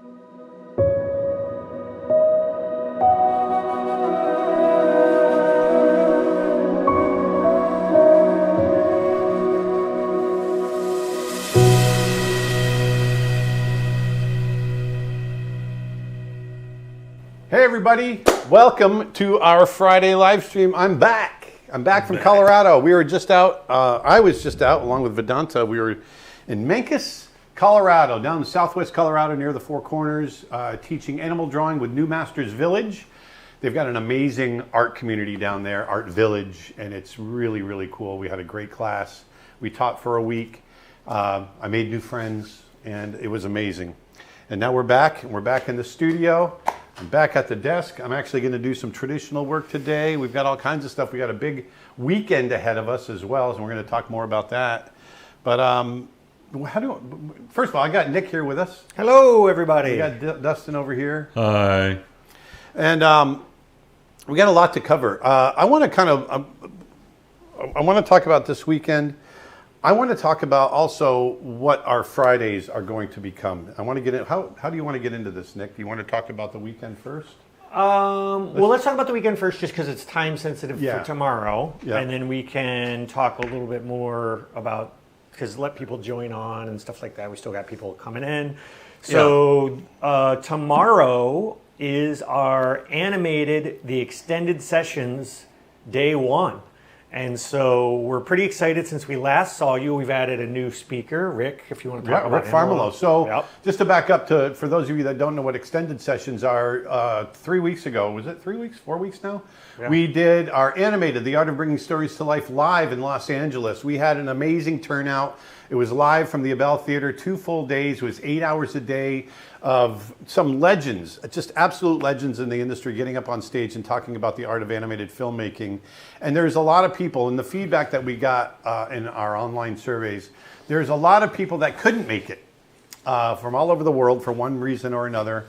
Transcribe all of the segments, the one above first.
Hey everybody, welcome to our Friday live stream. I'm back from Colorado. We were just out, I was just out along with Vedanta. We were in Mencos, Colorado, down in southwest Colorado near the Four Corners, teaching animal drawing with New Masters Village. They've got an amazing art community down there, Art Village, and it's really, really cool. We had a great class. We taught for a week. I made new friends, and it was amazing. And now we're back in the studio. I'm back at the desk. I'm actually going to do some traditional work today. We've got all kinds of stuff. We got a big weekend ahead of us as well, so we're going to talk more about that. But first of all, I got Nick here with us. Hello, everybody. We got Dustin over here. Hi. And we got a lot to cover. I want to talk about this weekend. I want to talk about also what our Fridays are going to become. I want to get in. How do you want to get into this, Nick? Do you want to talk about the weekend first? Let's talk about the weekend first, just because it's time sensitive for tomorrow, and then we can talk a little bit more about, because let people join on and stuff like that. We still got people coming in. So tomorrow is our animated, the extended sessions, day one. And so we're pretty excited. Since we last saw you, we've added a new speaker, Rick, if you want to talk about Rick Farmelo. So just to back up, for those of you that don't know what extended sessions are, 3 weeks ago, was it 3 weeks, 4 weeks now? Yeah. We did our animated, The Art of Bringing Stories to Life, live in Los Angeles. We had an amazing turnout. It was live from the Abell Theater, 2 full days. It was 8 hours a day of some legends, just absolute legends in the industry, getting up on stage and talking about the art of animated filmmaking. And there's a lot of people, and the feedback that we got in our online surveys, there's a lot of people that couldn't make it from all over the world for one reason or another,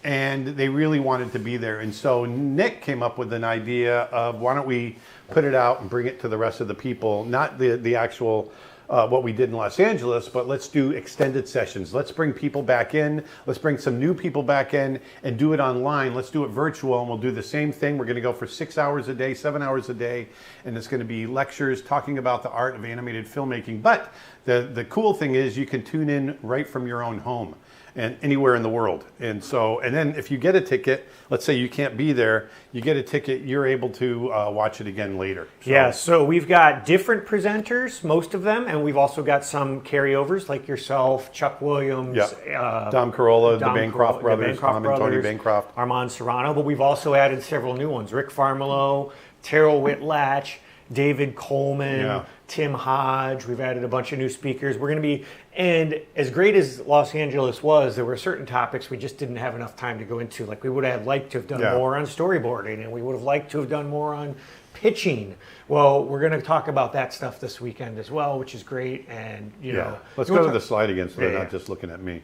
and they really wanted to be there. And so Nick came up with an idea of, why don't we put it out and bring it to the rest of the people, not the actual what we did in Los Angeles, but let's do extended sessions. Let's bring people back in. Let's bring some new people back in and do it online. Let's do it virtual, and we'll do the same thing. We're going to go for 6 hours a day, 7 hours a day, and it's going to be lectures talking about the art of animated filmmaking. But the cool thing is you can tune in right from your own home and anywhere in the world. And then if you get a ticket, let's say you can't be there, you get a ticket, you're able to watch it again later. So we've got different presenters, most of them, and we've also got some carryovers like yourself, Chuck Williams, Dom Carolla, the Bancroft brothers, Tom and Tony Bancroft, Armand Serrano, but we've also added several new ones: Rick Farmelo, Terrell Whitlatch, David Coleman, Tim Hodge. We've added a bunch of new speakers. We're going to be, and as great as Los Angeles was, there were certain topics we just didn't have enough time to go into. Like, we would have liked to have done more on storyboarding, and we would have liked to have done more on pitching. Well, we're going to talk about that stuff this weekend as well, which is great. And you know, let's go to the slide again, so they're not just looking at me.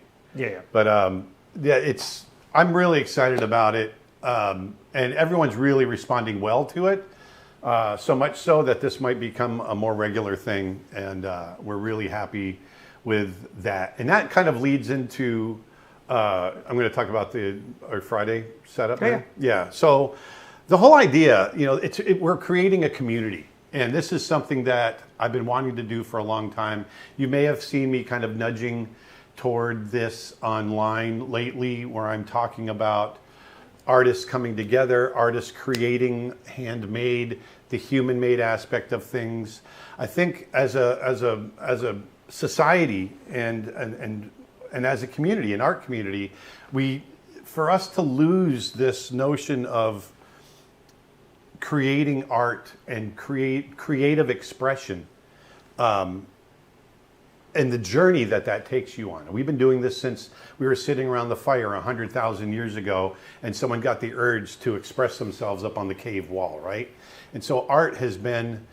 But I'm really excited about it, and everyone's really responding well to it. So much so that this might become a more regular thing, and we're really happy with that. And that kind of leads into, I'm going to talk about our Friday setup. So the whole idea, we're creating a community, and this is something that I've been wanting to do for a long time. You may have seen me kind of nudging toward this online lately, where I'm talking about artists coming together, artists creating handmade, the human-made aspect of things. I think as a society and as a community, an art community, for us to lose this notion of creating art and creative expression, and the journey that takes you on. We've been doing this since we were sitting around the fire 100,000 years ago, and someone got the urge to express themselves up on the cave wall, right? And so art has been,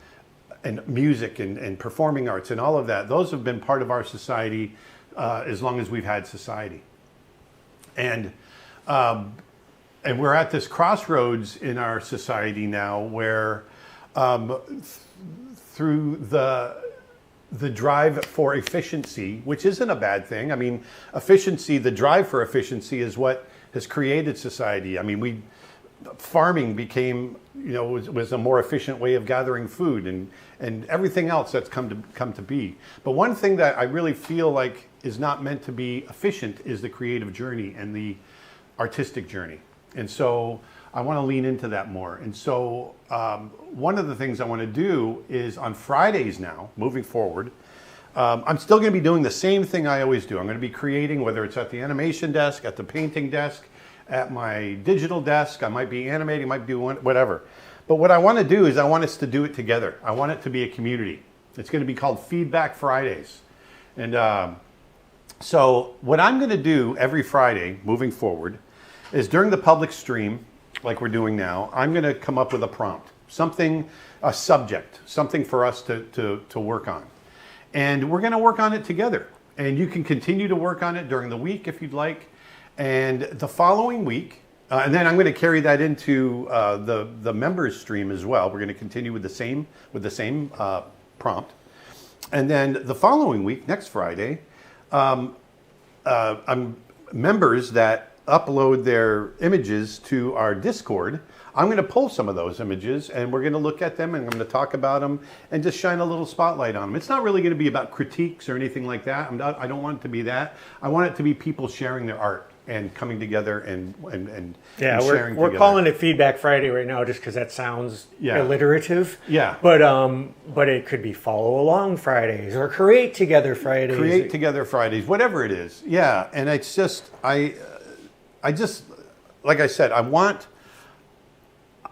and music and performing arts and all of that, those have been part of our society as long as we've had society. And we're at this crossroads in our society now where through the drive for efficiency, which isn't a bad thing. I mean, efficiency, the drive for efficiency is what has created society. I mean, farming became, was a more efficient way of gathering food and everything else that's come to be. But one thing that I really feel like is not meant to be efficient is the creative journey and the artistic journey. And so I want to lean into that more. And so one of the things I want to do is on Fridays now, moving forward, I'm still going to be doing the same thing I always do. I'm going to be creating, whether it's at the animation desk, at the painting desk, at my digital desk, I might be animating, might do whatever. But what I want to do is I want us to do it together. I want it to be a community. It's going to be called Feedback Fridays. And so what I'm going to do every Friday moving forward is during the public stream, like we're doing now, I'm going to come up with a prompt, something, a subject, something for us to work on. And we're going to work on it together. And you can continue to work on it during the week if you'd like. And the following week, and then I'm going to carry that into the members stream as well. We're going to continue with the same prompt. And then the following week, next Friday, members that upload their images to our Discord, I'm going to pull some of those images and we're going to look at them and I'm going to talk about them and just shine a little spotlight on them. It's not really going to be about critiques or anything like that. I don't want it to be that. I want it to be people sharing their art and coming together and sharing we're calling it Feedback Friday right now just because that sounds alliterative. Yeah. But it could be Follow Along Fridays or Create Together Fridays. Create Together Fridays, whatever it is. Yeah. And it's just, I just, like I said, I want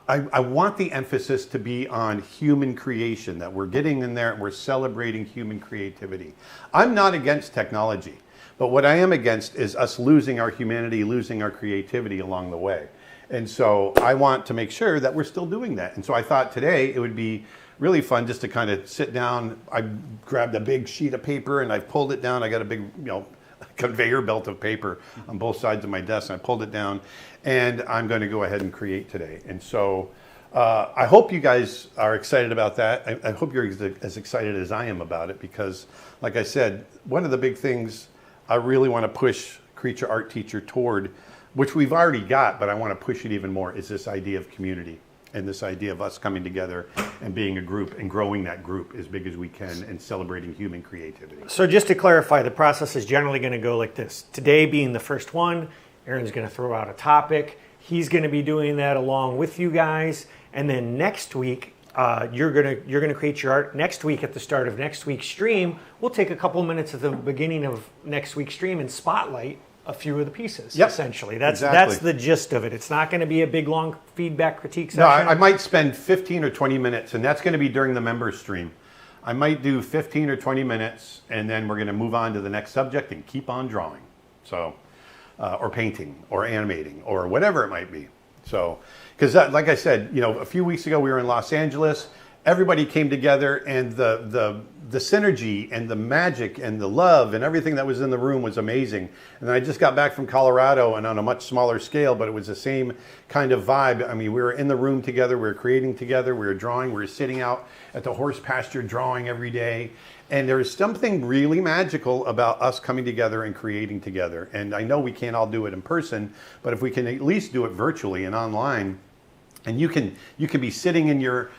the emphasis to be on human creation, that we're getting in there and we're celebrating human creativity. I'm not against technology, but what I am against is us losing our humanity, losing our creativity along the way. And so I want to make sure that we're still doing that. And so I thought today it would be really fun just to kind of sit down. I grabbed a big sheet of paper and I pulled it down. I got a big, conveyor belt of paper on both sides of my desk. And I pulled it down and I'm going to go ahead and create today. And so I hope you guys are excited about that. I hope you're as excited as I am about it because, like I said, one of the big things I really want to push Creature Art Teacher toward, which we've already got, but I want to push it even more, is this idea of community and this idea of us coming together and being a group and growing that group as big as we can and celebrating human creativity. So just to clarify, the process is generally going to go like this. Today being the first one, Aaron's going to throw out a topic. He's going to be doing that along with you guys. And then next week, you're gonna create your art. Next week, at the start of next week's stream, we'll take a couple minutes at the beginning of next week's stream and spotlight a few of the pieces. Yep. Essentially, that's the gist of it. It's not going to be a big long feedback critique session. No, I might spend 15 or 20 minutes, and that's going to be during the members stream. I might do 15 or 20 minutes, and then we're going to move on to the next subject and keep on drawing. So, or painting, or animating, or whatever it might be. So, because like I said, a few weeks ago we were in Los Angeles. Everybody came together, and the synergy and the magic and the love and everything that was in the room was amazing. And then I just got back from Colorado, and on a much smaller scale, but it was the same kind of vibe. I mean, we were in the room together, we were creating together, we were drawing, we were sitting out at the horse pasture drawing every day. And there is something really magical about us coming together and creating together. And I know we can't all do it in person, but if we can at least do it virtually and online, and you can be sitting in your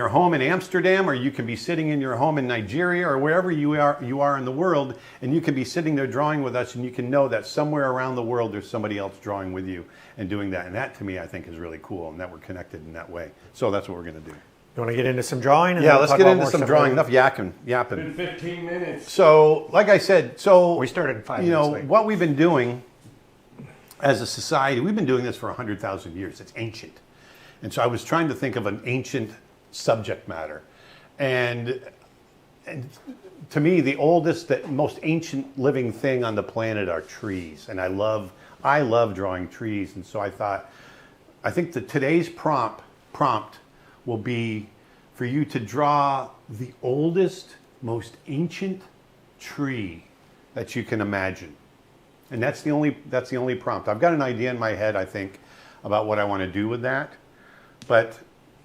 home in Amsterdam, or you can be sitting in your home in Nigeria, or wherever you are in the world, and you can be sitting there drawing with us, and you can know that somewhere around the world there's somebody else drawing with you and doing that. And that, to me, I think is really cool, and that we're connected in that way. So that's what we're going to do. You want to get into some drawing? Yeah, let's get into some drawing. Enough yapping. Been 15 minutes. So, like I said, we started in 5 minutes late. What we've been doing as a society, we've been doing this for 100,000 years. It's ancient. And so I was trying to think of an ancient subject matter. And to me, the oldest, most ancient living thing on the planet are trees. And I love drawing trees. And so I think that today's prompt will be for you to draw the oldest, most ancient tree that you can imagine. And that's the only prompt. I've got an idea in my head, I think, about what I want to do with that. But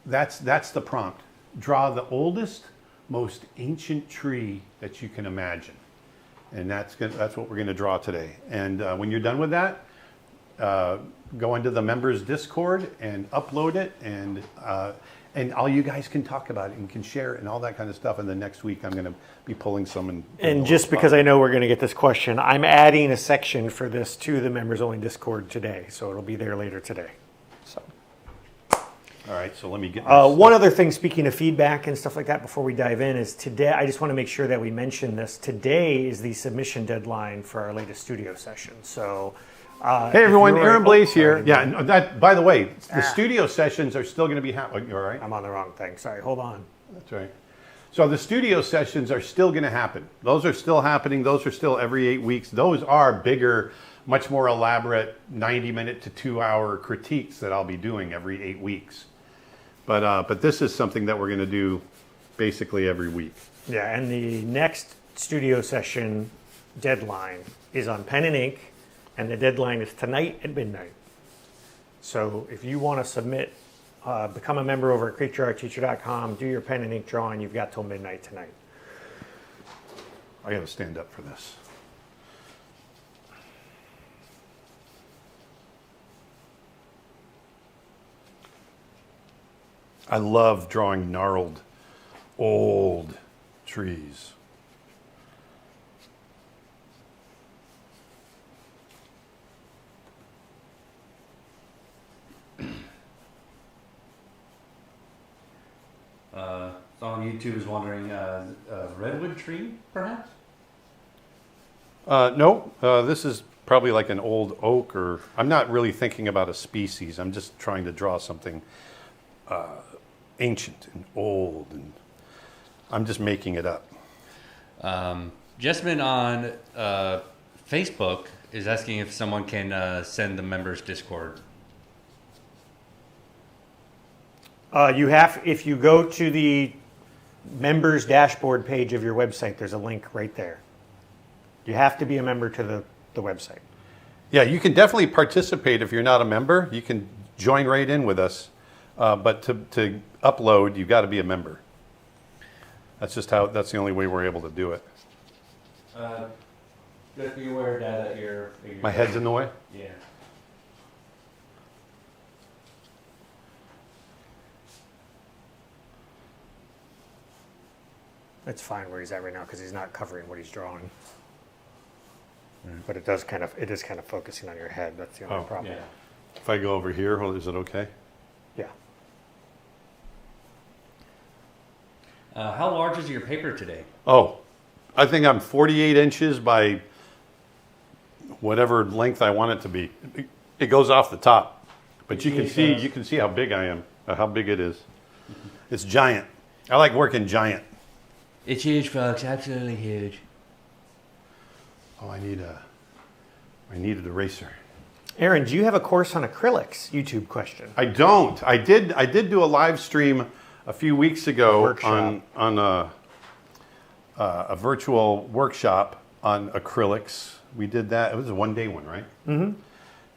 that's the prompt. Draw the oldest, most ancient tree that you can imagine. And that's what we're going to draw today. And when you're done with that, go into the members Discord and upload it, and all you guys can talk about it and can share it and all that kind of stuff. And then next week I'm going to be pulling some. And just because I know we're going to get this question, I'm adding a section for this to the members only Discord today, so it'll be there later today. So. All right, so let me get one other thing, speaking of feedback and stuff like that, before we dive in, is today, I just want to make sure that we mention this. Today is the submission deadline for our latest studio session. So, hey everyone, Aaron Blaze here. Yeah, and that, by the way, the studio sessions are still going to be happening. You all right? I'm on the wrong thing. Sorry, hold on. That's right. So the studio sessions are still going to happen. Those are still happening. Those are still every 8 weeks. Those are bigger, much more elaborate 90-minute to 2-hour critiques that I'll be doing every 8 weeks. But this is something that we're going to do basically every week. Yeah, and the next studio session deadline is on pen and ink, and the deadline is tonight at midnight. So if you want to submit, become a member over at creatureartteacher.com, do your pen and ink drawing, you've got till midnight tonight. I got to stand up for this. I love drawing gnarled, old trees. Someone on YouTube is wondering, a redwood tree, perhaps? No, this is probably like an old oak, or I'm not really thinking about a species. I'm just trying to draw something ancient and old, and I'm just making it up. Jessamine on Facebook is asking if someone can send the members Discord. If you go to the members dashboard page of your website, there's a link right there. You have to be a member to the website. Yeah, you can definitely participate if you're not a member. You can join right in with us. But to upload, you've got to be a member. That's the only way we're able to do it. Just be aware, Dad, that your My head's in the way? Yeah. It's fine where he's at right now because he's not covering what he's drawing. But it is kind of focusing on your head. That's the only problem. Yeah. If I go over here, is it okay? Yeah. How large is your paper today? Oh, I think I'm 48 inches by whatever length I want it to be. It goes off the top, but you can see how big I am, how big it is. It's giant. I like working giant. It's huge, folks. Absolutely huge. Oh, I need an eraser. Aaron, do you have a course on acrylics? YouTube question. I don't. I did do a live stream a few weeks ago on a virtual workshop on acrylics. We did that. It was a 1-day one, right? Mm-hmm.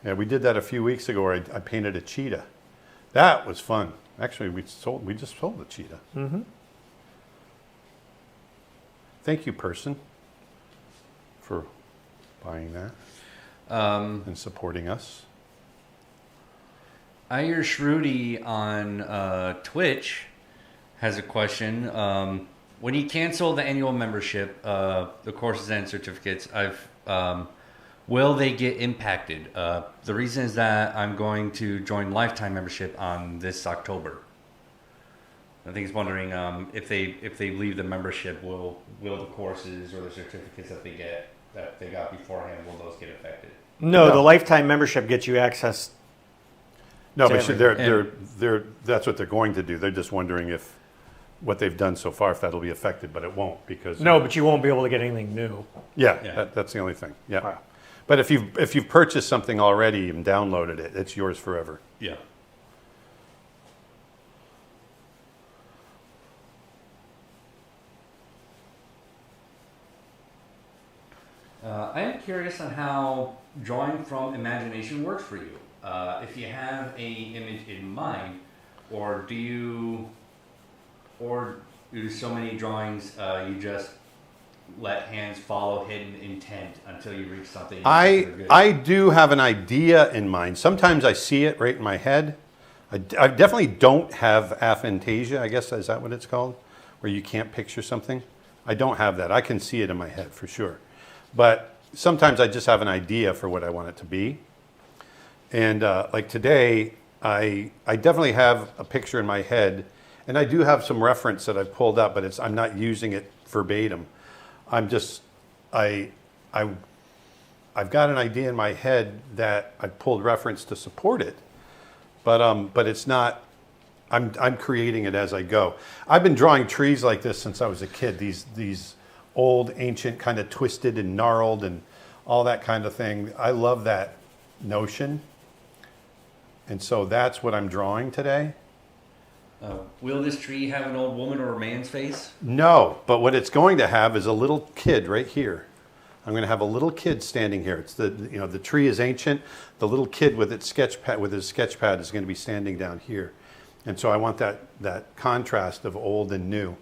Yeah, we did that a few weeks ago where I painted a cheetah. That was fun. Actually, we just sold the cheetah. Mm-hmm. Thank you, person, for buying that and supporting us. Irish Shruti on Twitch has a question. When you cancel the annual membership, the courses and certificates, will they get impacted? The reason is that I'm going to join lifetime membership on this October. I think he's wondering if they leave the membership, will the courses or the certificates that they got beforehand, will those get affected? No, the lifetime membership gets you access. No, but that's what they're going to do. They're just wondering if what they've done so far, if that'll be affected, but it won't because no, but you won't be able to get anything new. Yeah. That's the only thing. Yeah, wow. But if you've purchased something already and downloaded it, it's yours forever. Yeah. I am curious on how drawing from imagination works for you. If you have an image in mind, or do you do so many drawings, you just let hands follow hidden intent until you reach something. I do have an idea in mind. Sometimes I see it right in my head. I definitely don't have aphantasia, I guess, is that what it's called? Where you can't picture something. I don't have that. I can see it in my head for sure. But sometimes I just have an idea for what I want it to be. And like today, I definitely have a picture in my head, and I do have some reference that I've pulled up, but I'm not using it verbatim. I've got an idea in my head that I've pulled reference to support it, but it's not. I'm creating it as I go. I've been drawing trees like this since I was a kid. These old, ancient, kind of twisted and gnarled and all that kind of thing. I love that notion, and so that's what I'm drawing today. Will this tree have an old woman or a man's face? No, but what it's going to have is a little kid right here. I'm going to have a little kid standing here. It's the tree is ancient. The little kid with his sketch pad is going to be standing down here, and so I want that contrast of old and new,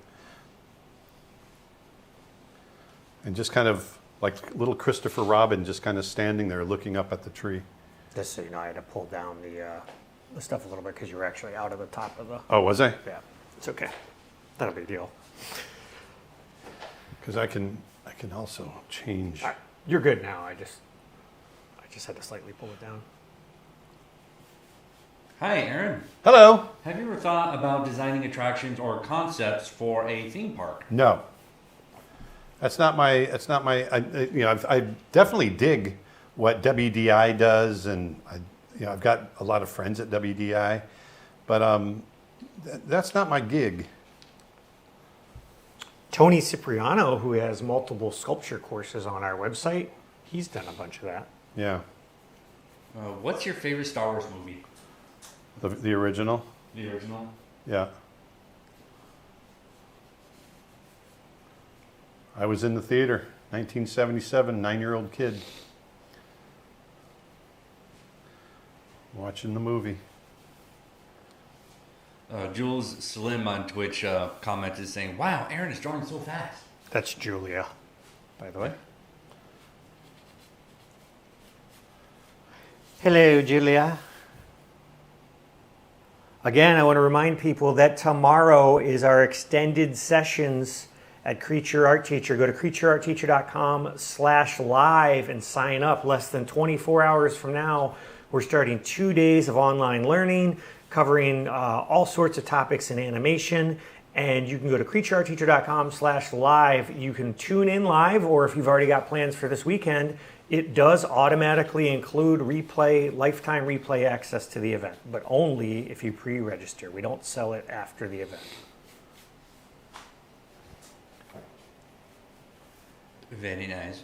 and just kind of like little Christopher Robin, just kind of standing there looking up at the tree. Just so you know, I had to pull down the stuff a little bit because you were actually out of the top of the. Oh, was I? Yeah, it's okay. Not a big deal. Because I can also change. All right, you're good now. I just had to slightly pull it down. Hi, Aaron. Hello. Have you ever thought about designing attractions or concepts for a theme park? No. That's not my. I definitely dig what WDI does, and I've got a lot of friends at WDI, but that's not my gig. Tony Cipriano, who has multiple sculpture courses on our website, he's done a bunch of that. Yeah. What's your favorite Star Wars movie? The original? The original? Yeah. I was in the theater, 1977, 9-year-old kid. Watching the movie. Jules Slim on Twitch commented saying, "Wow, Aaron is drawing so fast." That's Julia, by the way. Hello, Julia. Again, I want to remind people that tomorrow is our extended sessions at Creature Art Teacher. Go to creatureartteacher.com/live and sign up. Less than 24 hours from now, we're starting 2 days of online learning, covering all sorts of topics in animation. And you can go to creatureartteacher.com/live. You can tune in live, or if you've already got plans for this weekend, it does automatically include lifetime replay access to the event, but only if you pre-register. We don't sell it after the event. Very nice.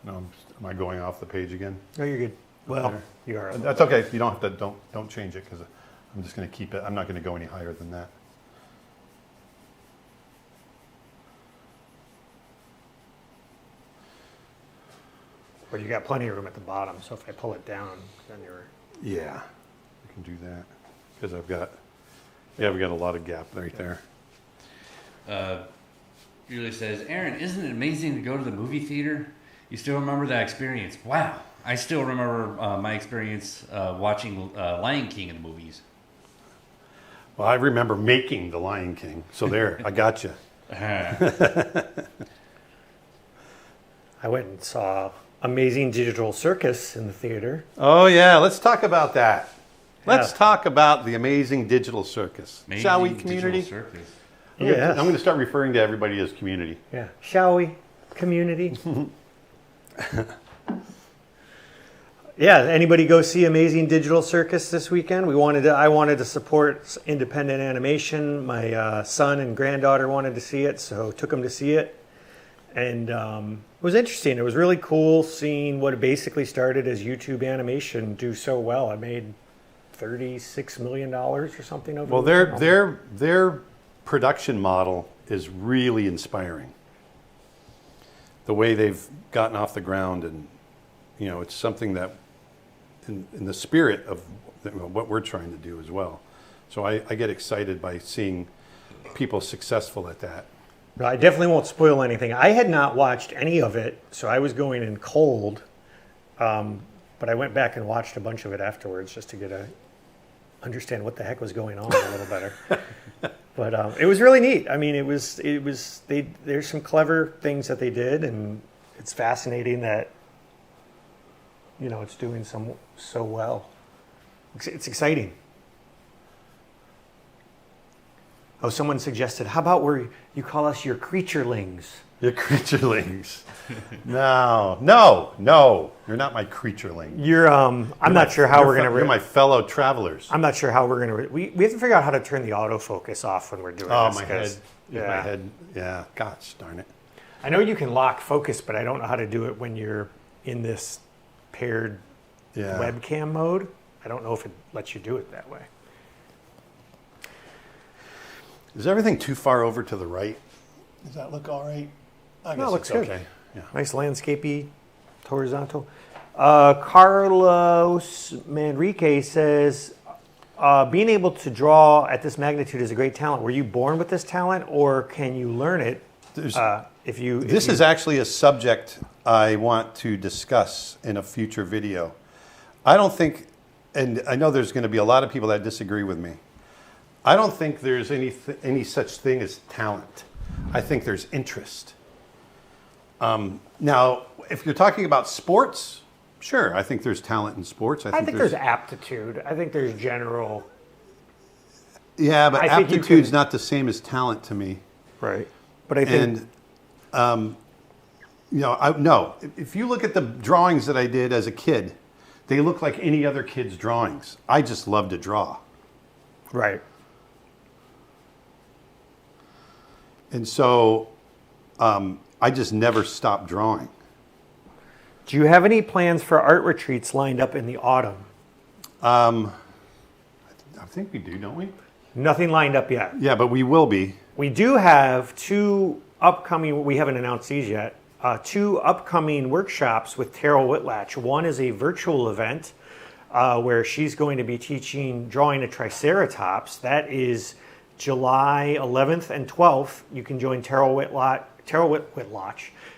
No, am I going off the page again? No, you're good. Well, you are. That's okay. You don't have to. Don't change it, because I'm just going to keep it. I'm not going to go any higher than that. But you got plenty of room at the bottom, so if I pull it down, then you're. Yeah, I can do that because we got a lot of gap right there. Julie says, "Aaron, isn't it amazing to go to the movie theater? You still remember that experience?" Wow, I still remember my experience watching Lion King in the movies. Well, I remember making the Lion King, so there, I got you. I went and saw Amazing Digital Circus in the theater. Oh yeah, let's talk about that. Let's talk about the Amazing Digital Circus. Shall we, community? Circus. I'm going to start referring to everybody as community. Yeah. Shall we, community? Yeah. Anybody go see Amazing Digital Circus this weekend? I wanted to support independent animation. My son and granddaughter wanted to see it, so took them to see it. And it was interesting. It was really cool seeing what basically started as YouTube animation do so well. I made $36 million or something over. Well, their production model is really inspiring. The way they've gotten off the ground, and it's something that in the spirit of what we're trying to do as well. So I get excited by seeing people successful at that. Well, I definitely won't spoil anything. I had not watched any of it, so I was going in cold. But I went back and watched a bunch of it afterwards just to understand what the heck was going on a little better. But it was really neat. I mean, there's some clever things that they did, and it's fascinating that it's doing so well. It's exciting. Oh, someone suggested, how about where you call us your creaturelings? Your creaturelings. No. You're not my creatureling. You're I'm not sure how we're going to... You're my fellow travelers. I'm not sure how we're going to... We have to figure out how to turn the autofocus off when we're doing this. Oh, my head. Yeah. My head. Yeah, gosh darn it. I know you can lock focus, but I don't know how to do it when you're in this paired webcam mode. I don't know if it lets you do it that way. Is everything too far over to the right? Does that look all right? I guess it looks good. Okay. Yeah. Nice landscapey, horizontal. Carlos Manrique says, being able to draw at this magnitude is a great talent. Were you born with this talent, or can you learn it? This is actually a subject I want to discuss in a future video. I don't think, and I know there's going to be a lot of people that disagree with me. I don't think there's any such thing as talent. I think there's interest. Now, if you're talking about sports, sure, I think there's talent in sports. I think there's aptitude. I think there's general. Yeah, but aptitude's not the same as talent to me. Right. But I think. And, no. If you look at the drawings that I did as a kid, they look like any other kid's drawings. I just love to draw. Right. And so I just never stopped drawing. Do you have any plans for art retreats lined up in the autumn? I think we do, don't we? Nothing lined up yet. Yeah, but we will be. We do have two upcoming, we haven't announced these yet, two upcoming workshops with Terrell Whitlatch. One is a virtual event where she's going to be teaching drawing a Triceratops. That is July 11th and 12th. You can join Terrell Whitlatch.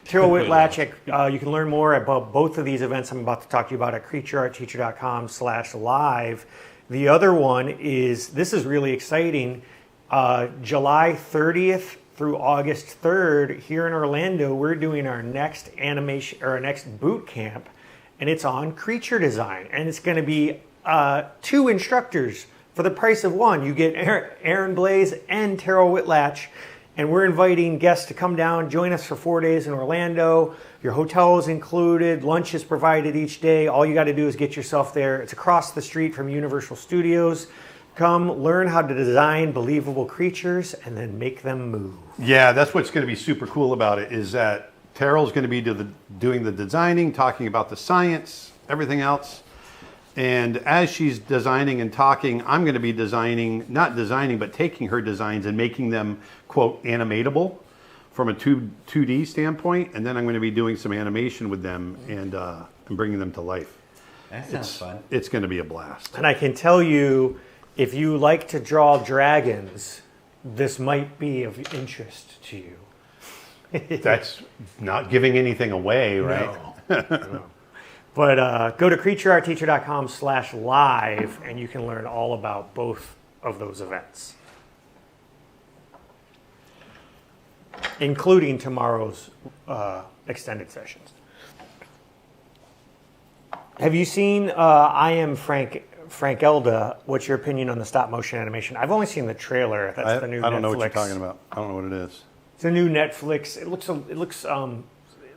You can learn more about both of these events I'm about to talk to you about at creatureartteacher.com/live. The other one is, this is really exciting, July 30th through August 3rd here in Orlando, we're doing our next animation or our next boot camp, and it's on creature design, and it's going to be 2 instructors for the price of one. You get Aaron Blaze and Terrell Whitlatch, and we're inviting guests to come down, join us for 4 days in Orlando. Your hotel is included, lunch is provided each day. All you got to do is get yourself there. It's across the street from Universal Studios. Come learn how to design believable creatures and then make them move. Yeah, that's what's going to be super cool about it, is that Terrell's going to be doing the designing, talking about the science, everything else. And as she's designing and talking, I'm going to be not designing, but taking her designs and making them, quote, animatable from a 2D standpoint. And then I'm going to be doing some animation with them and bringing them to life. That sounds fun. It's going to be a blast. And I can tell you, if you like to draw dragons, this might be of interest to you. That's not giving anything away, right? No. But go to creatureartteacher.com/live and you can learn all about both of those events, including tomorrow's extended sessions. Have you seen I Am Frank Elda? What's your opinion on the stop motion animation? I've only seen the trailer. That's the new Netflix. I don't know what you're talking about. I don't know what it is. It's a new Netflix. It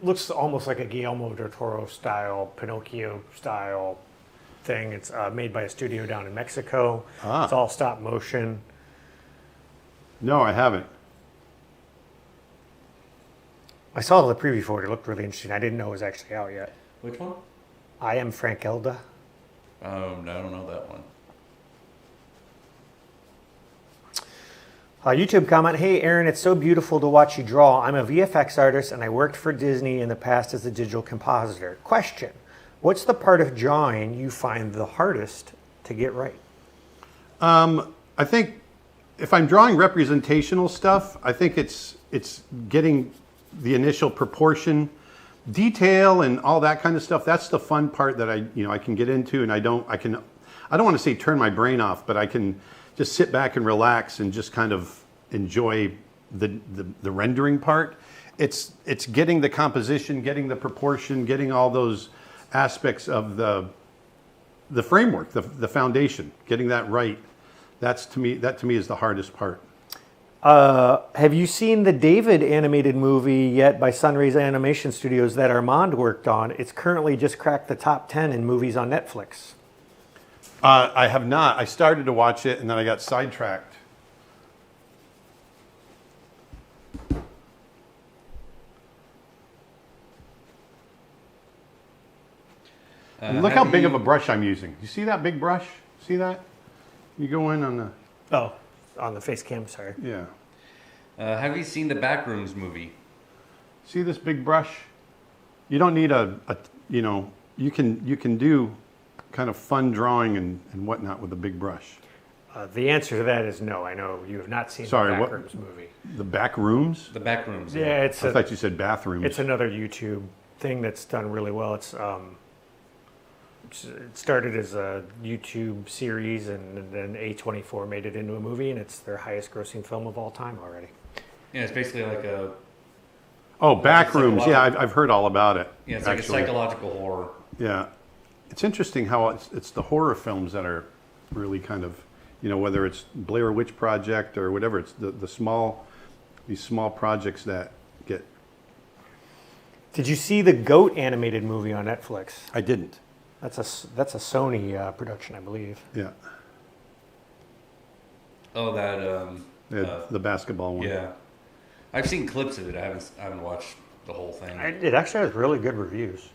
looks almost like a Guillermo del Toro style, Pinocchio style thing. It's made by a studio down in Mexico. It's all stop motion. No, I haven't. I saw the preview for it. It looked really interesting. I didn't know it was actually out yet. Which one? I Am Frank Elda. Oh, I don't know that one. YouTube comment, hey Aaron, it's so beautiful to watch you draw. I'm a VFX artist and I worked for Disney in the past as a digital compositor. Question, What's the part of drawing you find the hardest to get right? I think if I'm drawing representational stuff, I think it's getting the initial proportion, detail, and all that kind of stuff. That's the fun part that I can get into, and I don't want to say turn my brain off, but I can just sit back and relax and just kind of enjoy the rendering part. It's getting the composition, getting the proportion, getting all those aspects of the framework, the foundation, getting that right. That to me is the hardest part. Have you seen the David animated movie yet by Sunrays Animation Studios that Armand worked on? It's currently just cracked the top 10 in movies on Netflix. I have not. I started to watch it and then I got sidetracked. And look how big of a brush I'm using. You see that big brush? See that? You go in on the... Oh, on the face cam, sorry. Yeah. Have you seen the Backrooms movie? See this big brush? You don't need you can do kind of fun drawing and whatnot with a big brush. The answer to that is no. I know you have not seen the Backrooms movie. The Backrooms? The Backrooms. Yeah, I thought you said bathrooms. It's another YouTube thing that's done really well. It started as a YouTube series, and then A24 made it into a movie, and it's their highest grossing film of all time already. Yeah, it's basically like a... Oh, Backrooms. Yeah, I've heard all about it. Yeah, it's like a psychological horror. Yeah. It's interesting how it's the horror films that are really kind of, whether it's Blair Witch Project or whatever, it's these small projects that get... Did you see the Goat animated movie on Netflix? I didn't. That's a Sony production, I believe. Yeah. Oh, that... the basketball one. Yeah. I've seen clips of it. I haven't watched the whole thing. It actually has really good reviews.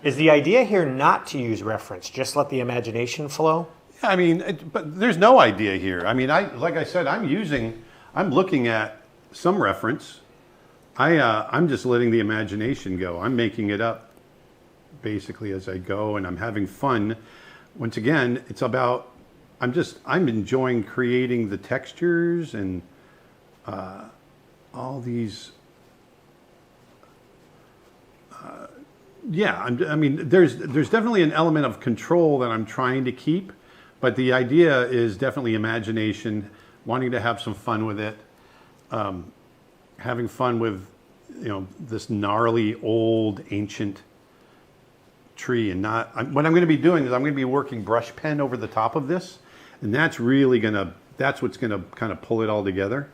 Is the idea here not to use reference, just let the imagination flow? Yeah, I mean, but there's no idea here. I mean, like I said, I'm looking at some reference. I'm just letting the imagination go. I'm making it up basically as I go, and I'm having fun. Once again, it's about, I'm enjoying creating the textures and all these, I mean, there's definitely an element of control that I'm trying to keep, but the idea is definitely imagination, wanting to have some fun with it, having fun with, this gnarly, old, ancient tree, and what I'm going to be doing is I'm going to be working brush pen over the top of this, and that's what's going to kind of pull it all together.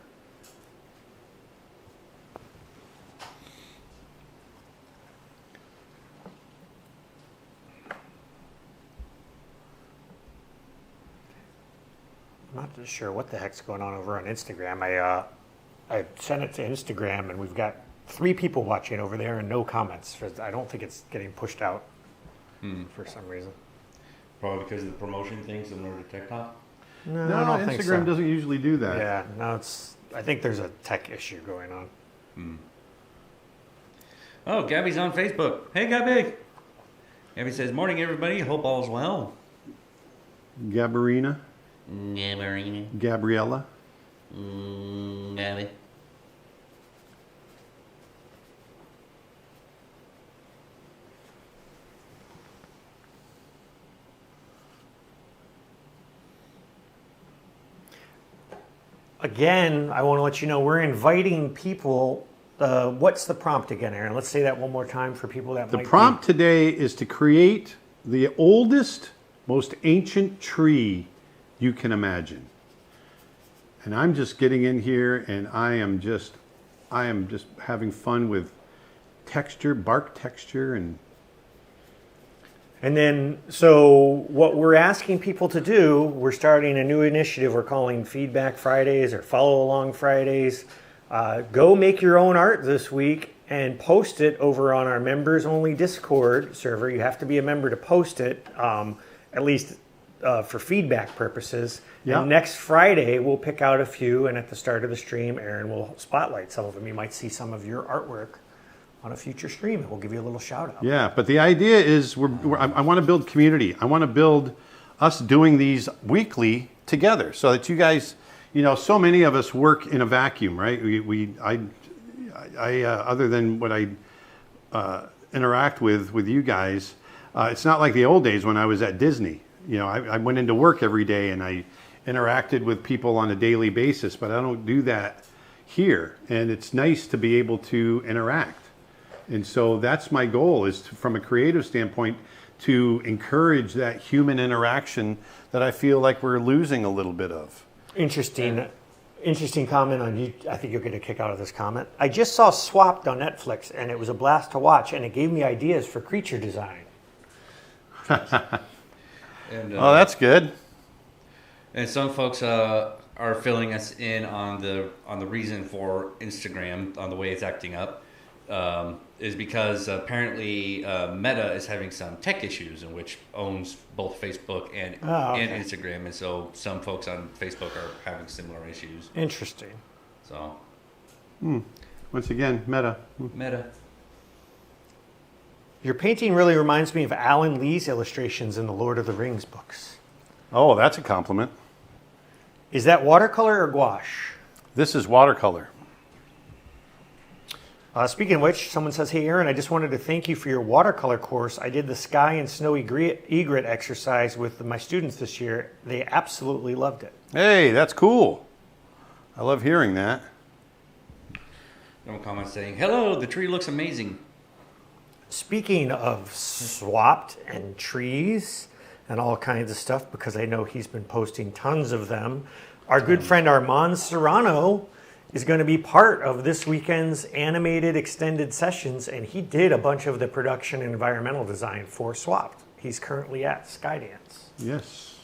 I'm not sure what the heck's going on over on Instagram. I sent it to Instagram, and we've got 3 people watching over there and no comments. I don't think it's getting pushed out for some reason. Probably because of the promotion things in order to TikTok? No, I don't think so. Instagram doesn't usually do that. Yeah, no, I think there's a tech issue going on. Oh, Gabby's on Facebook. Hey, Gabby. Gabby says, morning, everybody. Hope all's well. Gabriella. Gabby. Again, I want to let you know we're inviting people. What's the prompt again, Aaron? Let's say that one more time for people that might. The prompt today is to create the oldest, most ancient tree you can imagine. And I'm just getting in here, and I am just having fun with texture, bark texture, and then, so what we're asking people to do, we're starting a new initiative we're calling Feedback Fridays or Follow Along Fridays. Go make your own art this week and post it over on our members only Discord server. You have to be a member to post it, at least for feedback purposes. Yeah. And next Friday, we'll pick out a few, and at the start of the stream, Aaron will spotlight some of them. You might see some of your artwork on a future stream, and we'll give you a little shout out. Yeah, but the idea is I want to build community. I want to build us doing these weekly together so that you guys, so many of us work in a vacuum, right? I other than what I interact with you guys, it's not like the old days when I was at Disney. I went into work every day and I interacted with people on a daily basis, but I don't do that here. And it's nice to be able to interact. And so that's my goal, is from a creative standpoint, to encourage that human interaction that I feel like we're losing a little bit of. Interesting comment on you. I think you'll get a kick out of this comment. I just saw Swapped on Netflix, and it was a blast to watch, and it gave me ideas for creature design. And, oh, that's good. And some folks are filling us in on the reason for Instagram, on the way it's acting up, is because apparently Meta is having some tech issues, in which owns both Facebook and Instagram, and so some folks on Facebook are having similar issues. Interesting. So, Once again, Meta. Meta. Your painting really reminds me of Alan Lee's illustrations in the Lord of the Rings books. Oh, that's a compliment. Is that watercolor or gouache? This is watercolor. Speaking of which, someone says, "Hey, Aaron, I just wanted to thank you for your watercolor course. I did the sky and snowy egret exercise with my students this year. They absolutely loved it." Hey, that's cool. I love hearing that. No comment saying, "Hello, the tree looks amazing." Speaking of Swapped and trees and all kinds of stuff, because I know he's been posting tons of them, our good friend Armand Serrano is going to be part of this weekend's animated extended sessions, and he did a bunch of the production and environmental design for Swapped. He's currently at Skydance. Yes.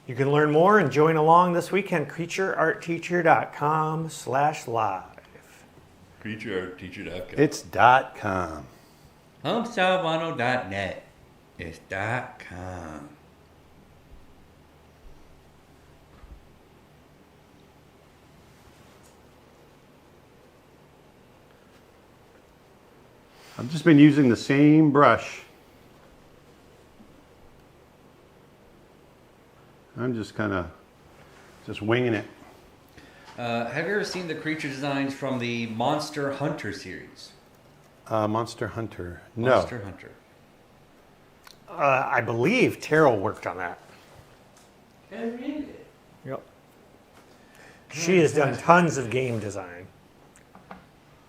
You can learn more and join along this weekend, creatureartteacher.com/live. CreatureArtTeacher.com. It's .com. HomestyleWano.net. It's .com. I've just been using the same brush. I'm just kind of winging it. Have you ever seen the creature designs from the Monster Hunter series? Monster Hunter. No. Monster Hunter. I believe Terrell worked on that. Really? Yep. She has done tons of game design.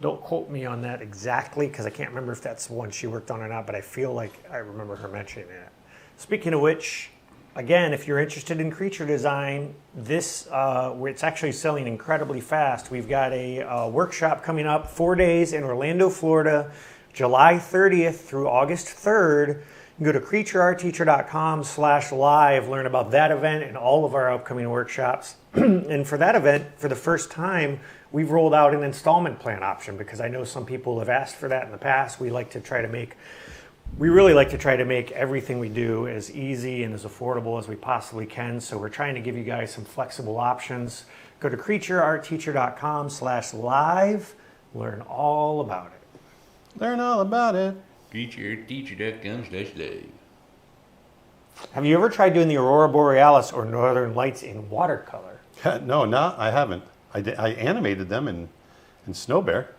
Don't quote me on that exactly, because I can't remember if that's the one she worked on or not, but I feel like I remember her mentioning it. Speaking of which, again, if you're interested in creature design, this it's actually selling incredibly fast. We've got a workshop coming up, 4 days in Orlando, Florida, July 30th through August 3rd. You can go to creatureartteacher.com/live, learn about that event and all of our upcoming workshops. And for that event, for the first time, we've rolled out an installment plan option, because I know some people have asked for that in the past. We really like to try to make everything we do as easy and as affordable as we possibly can. So we're trying to give you guys some flexible options. Go to creatureartteacher.com/live, learn all about it. Learn all about it. CreatureArtTeacher.com/live. Have you ever tried doing the Aurora Borealis or Northern Lights in watercolor? No, I haven't. I animated them in Snow Bear.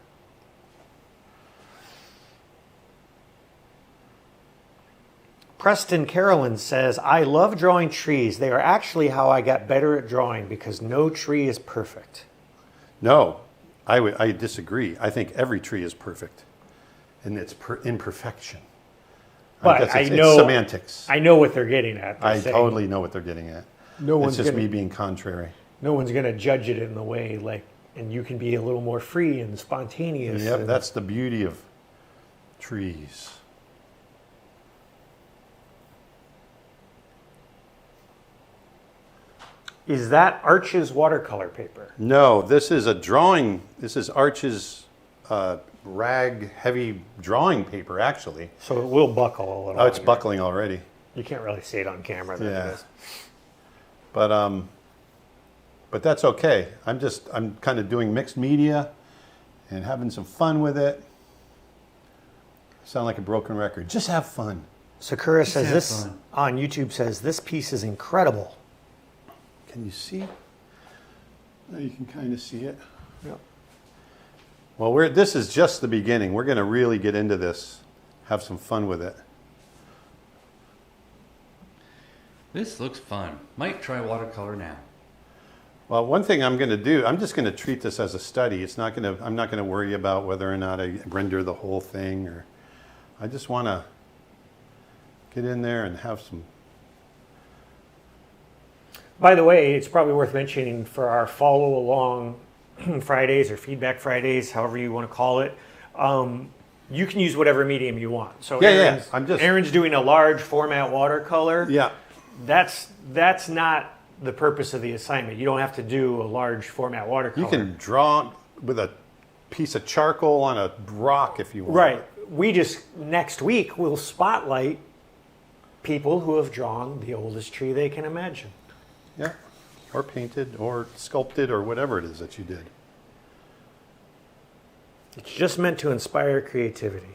Preston Carolyn says, "I love drawing trees. They are actually how I got better at drawing, because no tree is perfect." No, I disagree. I think every tree is perfect in its imperfection. But guess I it's know semantics. I know what they're getting at. They're I saying totally know what they're getting at. No one's it's just gonna- me being contrary. no one's going to judge it in the way and you can be a little more free and spontaneous. Yep, and- that's the beauty of trees. Is that Arch's watercolor paper? No, this is a drawing. This is Arch's rag heavy drawing paper, actually. So it will buckle a little. Oh, it's longer. buckling already. You can't really see it on camera. Yeah. But that's okay. I'm kind of doing mixed media and having some fun with it. Sound like a broken record. Just have fun. Sakura says this on YouTube says this piece is incredible. Can you see? No, you can kind of see it. Yep. Well, this is just the beginning. We're going to really get into this, have some fun with it. This looks fun. Might try watercolor now. Well, one thing I'm going to do, I'm just going to treat this as a study. I'm not going to worry about whether or not I render the whole thing, or I just want to get in there and have some. By the way, it's probably worth mentioning for our follow along Fridays or feedback Fridays, however you want to call it. You can use whatever medium you want. So Aaron's doing a large format watercolor. Yeah. That's not the purpose of the assignment. You don't have to do a large format watercolor. You can draw with a piece of charcoal on a rock if you want. Right. Next week, we'll spotlight people who have drawn the oldest tree they can imagine. Yeah. Or painted or sculpted or whatever it is that you did. It's just meant to inspire creativity.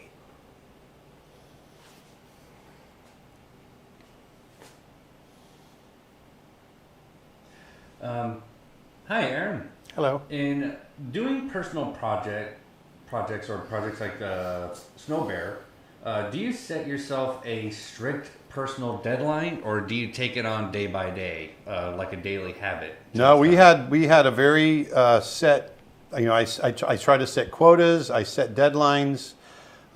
Hi, Aaron. Hello. In doing personal projects or projects like Snow Bear, do you set yourself a strict personal deadline, or do you take it on day by day, like a daily habit? No, we had a very set. I try to set quotas. I set deadlines.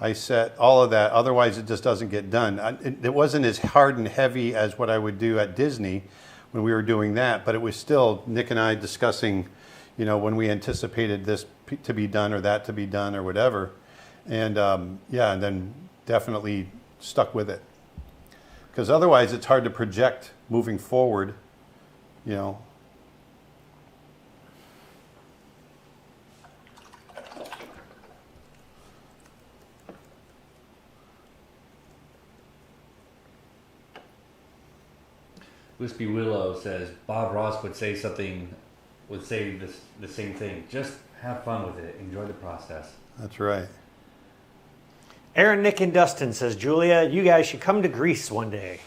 I set all of that. Otherwise, it just doesn't get done. It wasn't as hard and heavy as what I would do at Disney when we were doing that, but it was still Nick and I discussing, when we anticipated this to be done or that to be done or whatever, and and then definitely stuck with it, because otherwise it's hard to project moving forward, Wispy Willow says Bob Ross would say the same thing. Just have fun with it. Enjoy the process. That's right. Aaron, Nick, and Dustin says, Julia, you guys should come to Greece one day.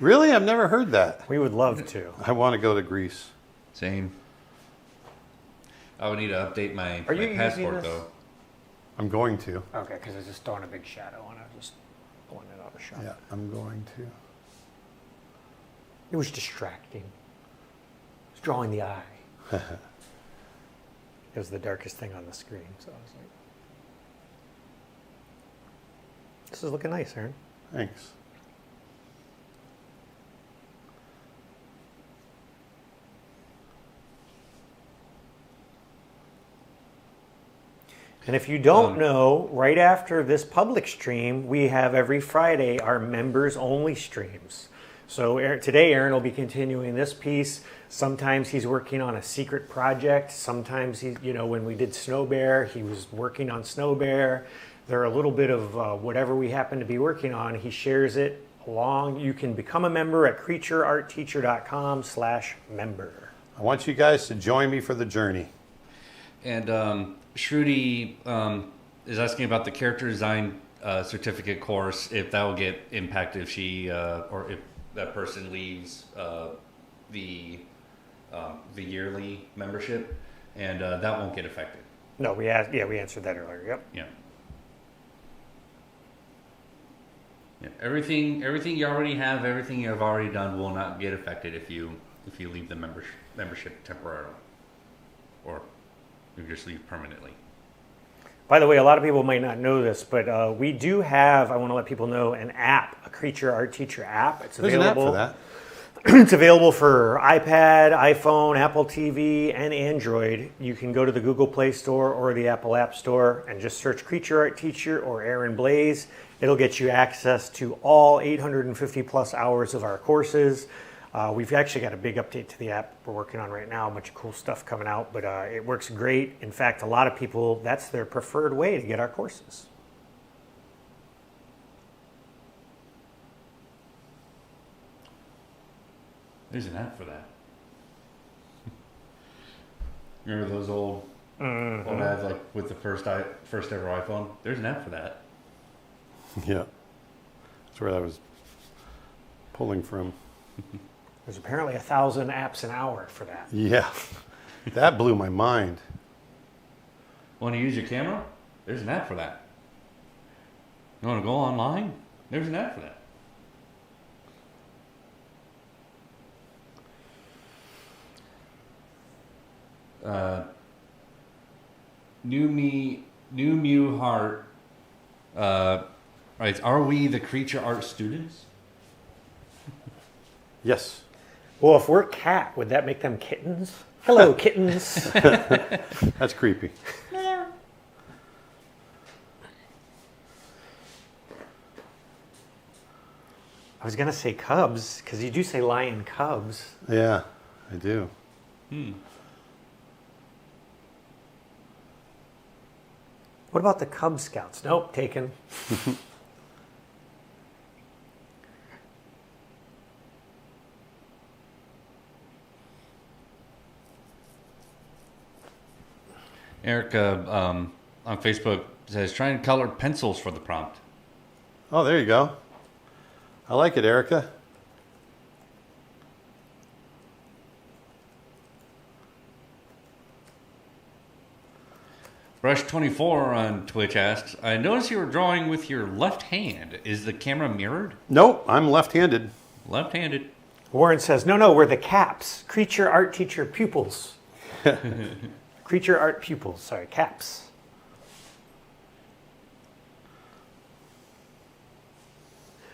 Really? I've never heard that. We would love to. I want to go to Greece. Same. I would need to update my you passport, though. I'm going to. Okay, because it's just throwing a big shadow on it. Just pulling it out of shot. Yeah, I'm going to. It was distracting. It was drawing the eye. It was the darkest thing on the screen, so I was like, this is looking nice, Aaron. Thanks. And if you don't know, right after this public stream, we have every Friday our members-only streams. So today, Aaron will be continuing this piece. Sometimes he's working on a secret project. Sometimes when we did Snow Bear, he was working on Snow Bear. They're a little bit of whatever we happen to be working on. He shares it along. You can become a member at creatureartteacher.com/member. I want you guys to join me for the journey. And Shruti is asking about the character design certificate course, if that will get impacted if she or if that person leaves the yearly membership, and that won't get affected. No, we answered that earlier. Yep. Yeah. Yeah. Everything you already have, everything you have already done will not get affected if you leave the membership temporarily, or you just leave permanently. By the way, a lot of people might not know this, but we do have, I want to let people know, an app, a Creature Art Teacher app. It's available. There's an app for that. It's available for iPad, iPhone, Apple TV, and Android. You can go to the Google Play Store or the Apple App Store and just search Creature Art Teacher or Aaron Blaise. It'll get you access to all 850 plus hours of our courses. We've actually got a big update to the app we're working on right now, a bunch of cool stuff coming out, but it works great. In fact, a lot of people, that's their preferred way to get our courses. There's an app for that. Remember those old ads like with the first ever iPhone? There's an app for that. Yeah. That's where I was pulling from. There's apparently 1,000 apps an hour for that. Yeah. That blew my mind. Want to use your camera? There's an app for that. You want to go online? There's an app for that. New Mew Heart writes, are we the creature art students? Yes. Well, if we're cat, would that make them kittens? Hello, kittens. That's creepy. I was going to say cubs, because you do say lion cubs. Yeah, I do. What about the Cub Scouts? Nope, taken. Erica on Facebook says, trying to color pencils for the prompt. Oh, there you go. I like it, Erica. Brush24 on Twitch asks, I noticed you were drawing with your left hand. Is the camera mirrored? Nope, I'm left-handed. Left-handed. Warren says, no, we're the CAPS, Creature Art Teacher Pupils. Creature Art Pupils, sorry, CAPS.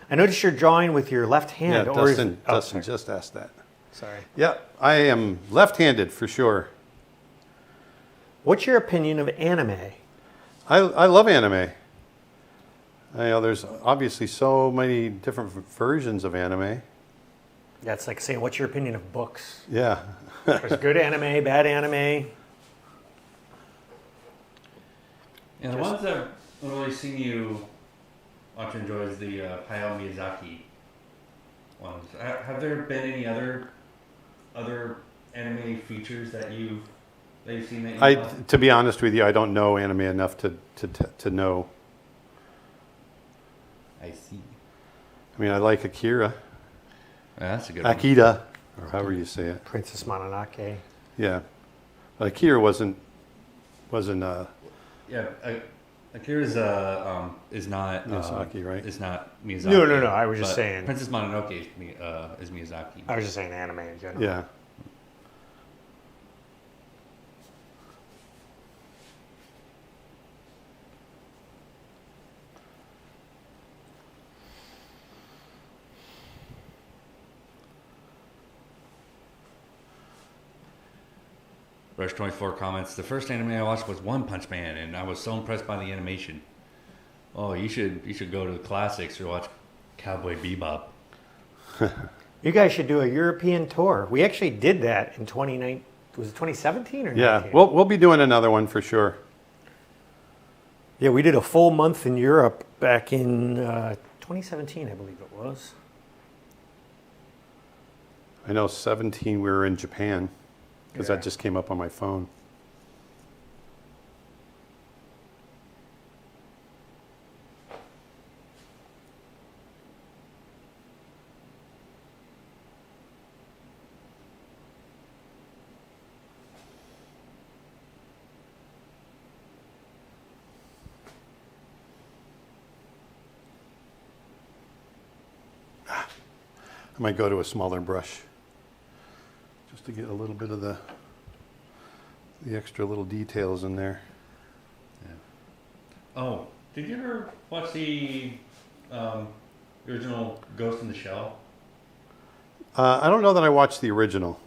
I noticed you're drawing with your left hand. Yeah, or Dustin just asked that. Sorry. Yeah, I am left-handed for sure. What's your opinion of anime? I love anime. There's obviously so many different versions of anime. That's like saying, what's your opinion of books? Yeah. There's good anime, bad anime. And the ones that I've really seen you watch and enjoy is the Hayao Miyazaki ones. Have there been any other anime features that you've seen that you love? To be honest with you, I don't know anime enough to know. I see. I mean, I like Akira. That's a good one. Akira, or however you say it. Princess Mononoke. Yeah. But Akira wasn't Yeah, Akira's is not Miyazaki, right? It's not Miyazaki. No. I was just but saying. Princess Mononoke is Miyazaki. I was just saying anime in general. Yeah. Rush24 comments, the first anime I watched was One Punch Man, and I was so impressed by the animation. Oh, you should go to the classics or watch Cowboy Bebop. You guys should do a European tour. We actually did that in 2019. Was it 2017 or 19? Yeah, we'll be doing another one for sure. Yeah, we did a full month in Europe back in 2017, I believe it was. I know 17 we were in Japan, because Yeah. that just came up on my phone. I might go to a smaller brush just to get a little bit of the extra little details in there. Yeah. Oh, did you ever watch the original Ghost in the Shell? I don't know that I watched the original.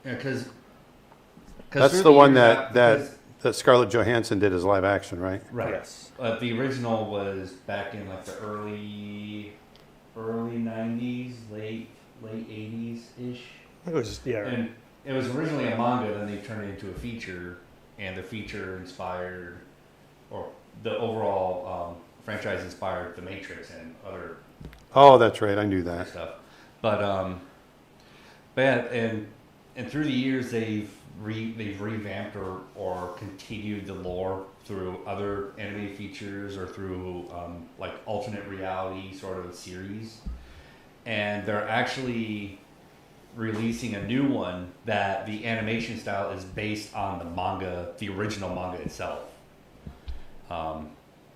Yeah, because That's the one that Scarlett Johansson did as live action, right? Right. Yes. The original was back in like the early 90s, late 80s ish. It was, yeah. And it was originally a manga, then they turned it into a feature, and the feature inspired, or the overall franchise inspired The Matrix and other Oh, that's right. I knew that. stuff. But yeah, and through the years they've revamped or continued the lore through other animated features or through like alternate reality sort of series, and they're actually releasing a new one that the animation style is based on the manga, the original manga itself.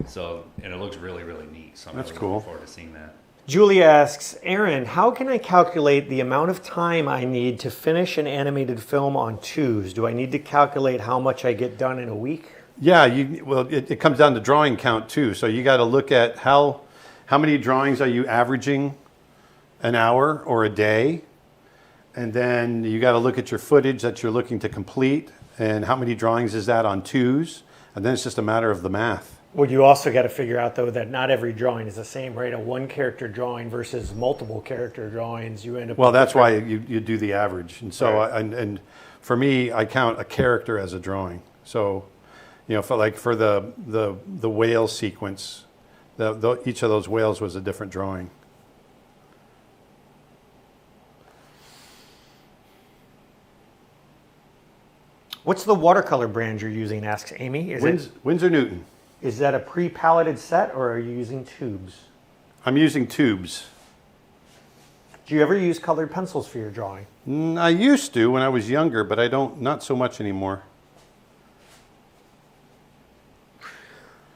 So, and it looks really, really neat. So I'm That's really cool. looking forward to seeing that. Julie asks, Aaron, how can I calculate the amount of time I need to finish an animated film on twos? Do I need to calculate how much I get done in a week? Yeah, it comes down to drawing count too. So you got to look at how many drawings are you averaging an hour or a day, and then you got to look at your footage that you're looking to complete, and how many drawings is that on twos, and then it's just a matter of the math. Well, you also got to figure out, though, that not every drawing is the same, right? A one-character drawing versus multiple character drawings, you end up... Well, that's why you do the average. And so, Right. and for me, I count a character as a drawing. So, for the whale sequence, each of those whales was a different drawing. What's the watercolor brand you're using, asks Amy. Winsor Newton. Is that a pre-paletted set, or are you using tubes? I'm using tubes. Do you ever use colored pencils for your drawing? I used to when I was younger, but not so much anymore.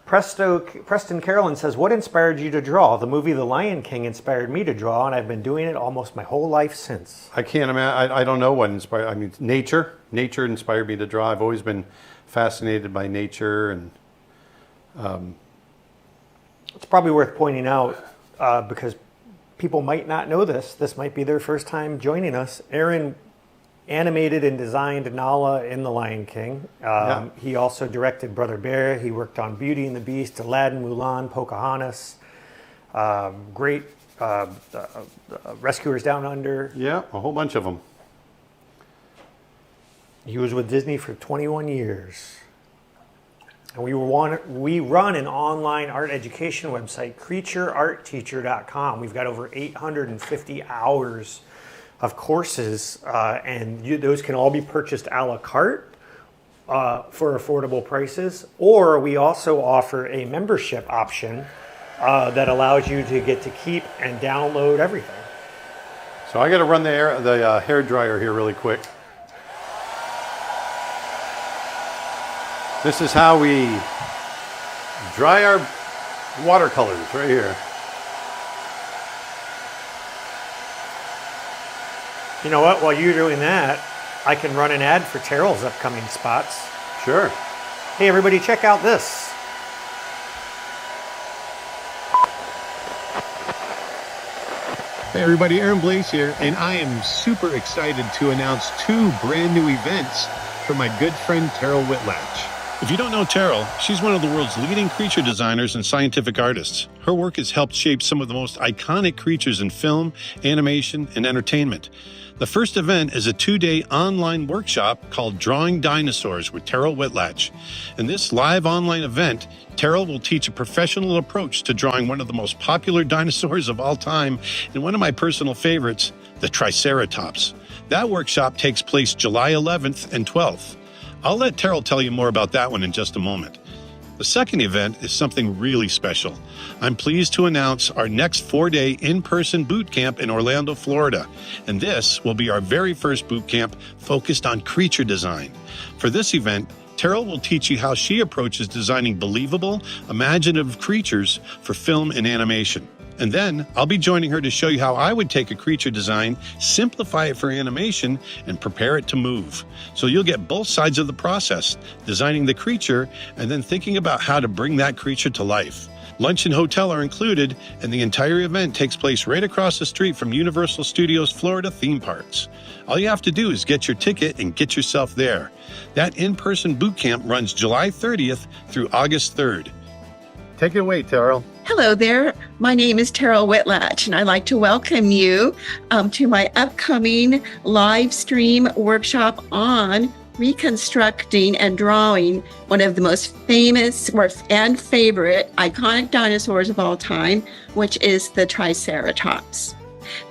Preston Carolyn says, what inspired you to draw? The movie The Lion King inspired me to draw, and I've been doing it almost my whole life since. I can't imagine. I don't know what inspired. I mean, nature. Nature inspired me to draw. I've always been fascinated by nature, and it's probably worth pointing out because people might not know this. This might be their first time joining us. Aaron animated and designed Nala in The Lion King. Yeah. He also directed Brother Bear. He worked on Beauty and the Beast, Aladdin, Mulan, Pocahontas. Great Rescuers Down Under. yeah, a whole bunch of them. He was with Disney for 21 years. And we run an online art education website, creatureartteacher.com. We've got over 850 hours of courses, and those can all be purchased a la carte for affordable prices. Or we also offer a membership option that allows you to get to keep and download everything. So I got to run the hair dryer here really quick. This is how we dry our watercolors right here. You know what? While you're doing that, I can run an ad for Terrell's upcoming spots. Sure. Hey, everybody, check out this. Hey everybody, Aaron Blaze here, and I am super excited to announce 2 brand new events for my good friend Terrell Whitlatch. If you don't know Terrell, she's one of the world's leading creature designers and scientific artists. Her work has helped shape some of the most iconic creatures in film, animation, and entertainment. The first event is a 2-day online workshop called Drawing Dinosaurs with Terrell Whitlatch. In this live online event, Terrell will teach a professional approach to drawing one of the most popular dinosaurs of all time and one of my personal favorites, the Triceratops. That workshop takes place July 11th and 12th. I'll let Terrell tell you more about that one in just a moment. The second event is something really special. I'm pleased to announce our next 4-day in-person boot camp in Orlando, Florida. And this will be our very first boot camp focused on creature design. For this event, Terrell will teach you how she approaches designing believable, imaginative creatures for film and animation. And then I'll be joining her to show you how I would take a creature design, simplify it for animation, and prepare it to move. So you'll get both sides of the process, designing the creature and then thinking about how to bring that creature to life. Lunch and hotel are included, and the entire event takes place right across the street from Universal Studios Florida theme parks. All you have to do is get your ticket and get yourself there. That in-person boot camp runs July 30th through August 3rd. Take it away, Terrell. Hello there. My name is Terrell Whitlatch, and I'd like to welcome you to my upcoming live stream workshop on reconstructing and drawing one of the most famous and favorite iconic dinosaurs of all time, which is the Triceratops.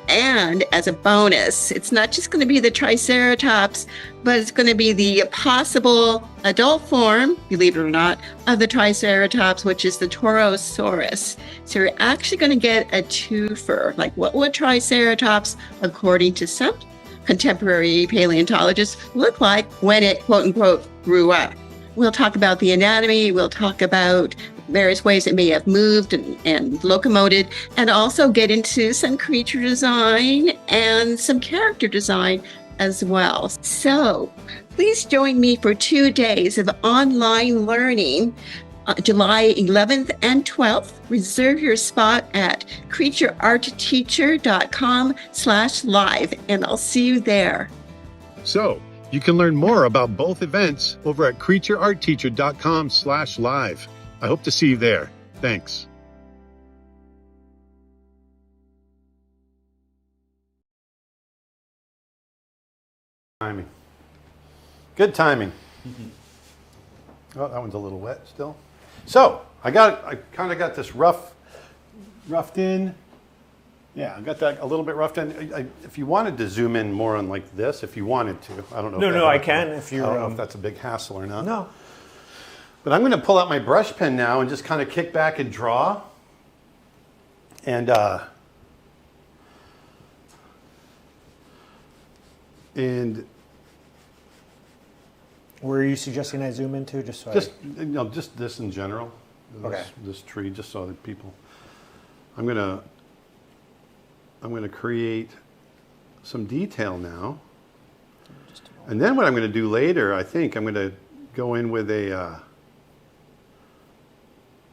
And as a bonus, it's not just going to be the Triceratops, but it's going to be the possible adult form, believe it or not, of the Triceratops, which is the Torosaurus. So you're actually going to get a twofer. Like, what would Triceratops, according to some contemporary paleontologists, look like when it, quote unquote, grew up? We'll talk about the anatomy. We'll talk about various ways it may have moved and locomoted, and also get into some creature design and some character design as well. So please join me for 2 days of online learning, July 11th and 12th. Reserve your spot at creatureartteacher.com/live, and I'll see you there. So you can learn more about both events over at creatureartteacher.com/live. I hope to see you there. Thanks. Timing. Good timing. Oh, that one's a little wet still. So I kind of got this roughed in. Yeah, I got that a little bit roughed in. If you wanted to zoom in more on like this, if you wanted to, I don't know. No, I can. If I you're, don't know if that's a big hassle or not. no. But I'm going to pull out my brush pen now and just kind of kick back and draw. And Where are you suggesting I zoom into? Just so just just this in general. Okay. This tree, just so that people. I'm gonna create some detail now. And then what I'm going to do later, I think I'm going to go in with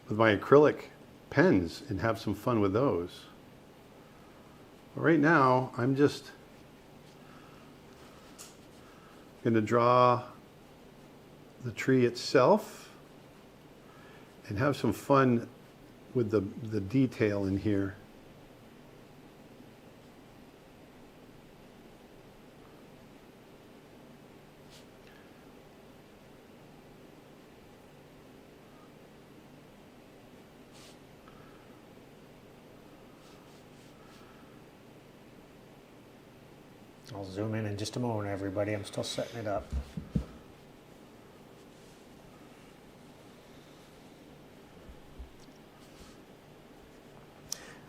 with my acrylic pens and have some fun with those. But right now, I'm just going to draw the tree itself and have some fun with the detail in here. I'll zoom in just a moment, everybody. I'm still setting it up.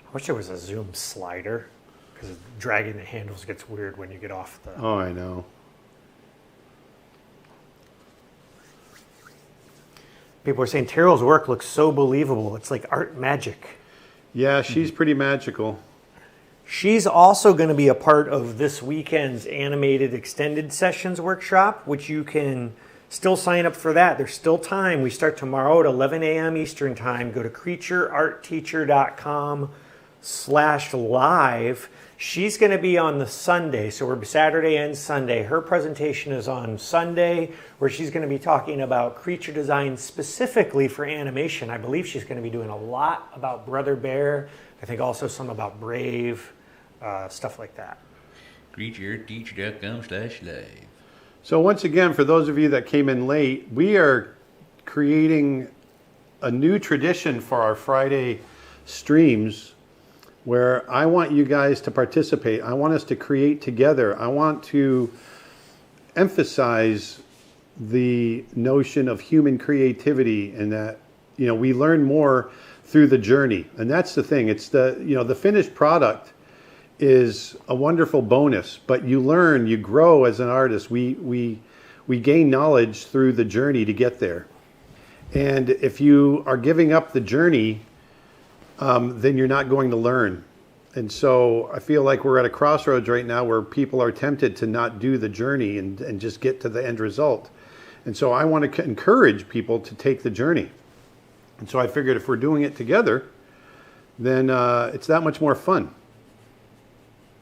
I wish there was a zoom slider, because dragging the handles gets weird when you get off the... Oh, I know. People are saying Terrell's work looks so believable. It's like art magic. Yeah, she's pretty magical. She's also going to be a part of this weekend's animated extended sessions workshop, which you can still sign up for that. There's still time. We start tomorrow at 11 a.m. Eastern time. Go to creatureartteacher.com/live. She's going to be on the Sunday, so we're Saturday and Sunday. Her presentation is on Sunday, where she's going to be talking about creature design specifically for animation. I believe she's going to be doing a lot about Brother Bear. I think also some about Brave, stuff like that. creatureartteacher.com/live. So once again, for those of you that came in late, we are creating a new tradition for our Friday streams where I want you guys to participate. I want us to create together. I want to emphasize the notion of human creativity, and that, you know, we learn more through the journey. And that's the thing. It's the, you know, the finished product is a wonderful bonus, but you learn, you grow as an artist. We gain knowledge through the journey to get there. And if you are giving up the journey, then you're not going to learn. And so I feel like we're at a crossroads right now where people are tempted to not do the journey and just get to the end result. And so I want to encourage people to take the journey. And so I figured if we're doing it together, then it's that much more fun.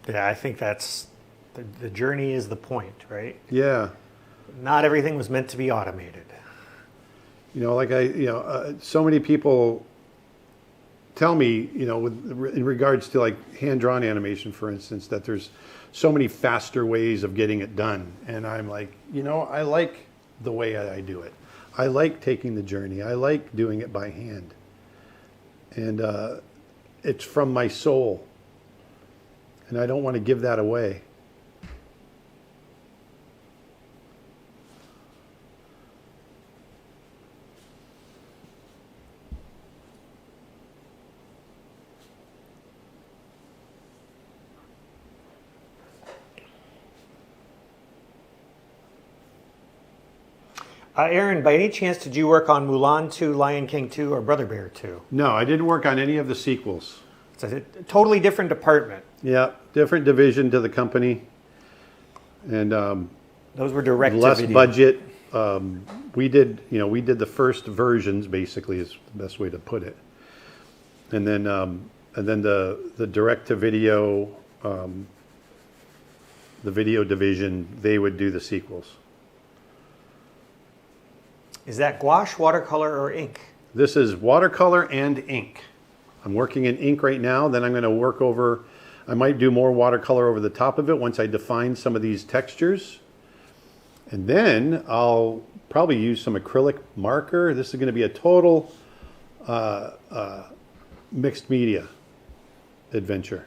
Yeah, I think that's the journey is the point, right? Yeah. Not everything was meant to be automated. You know, like so many people tell me, you know, in regards to like hand-drawn animation, for instance, that there's so many faster ways of getting it done. And I'm like, you know, I like the way I do it. I like taking the journey. I like doing it by hand. And it's from my soul. and I don't want to give that away. Aaron, by any chance, did you work on Mulan 2, Lion King 2, or Brother Bear 2? No, I didn't work on any of the sequels. It's a totally different department. Yeah, different division to the company, and those were direct less to video. budget. We did the first versions, basically, is the best way to put it, and then the direct to video, the video division, they would do the sequels. Is that gouache, watercolor, or ink? This is watercolor and ink. I'm working in ink right now. Then I'm going to work over, I might do more watercolor over the top of it once I define some of these textures. And then I'll probably use some acrylic marker. This is going to be a total mixed media adventure.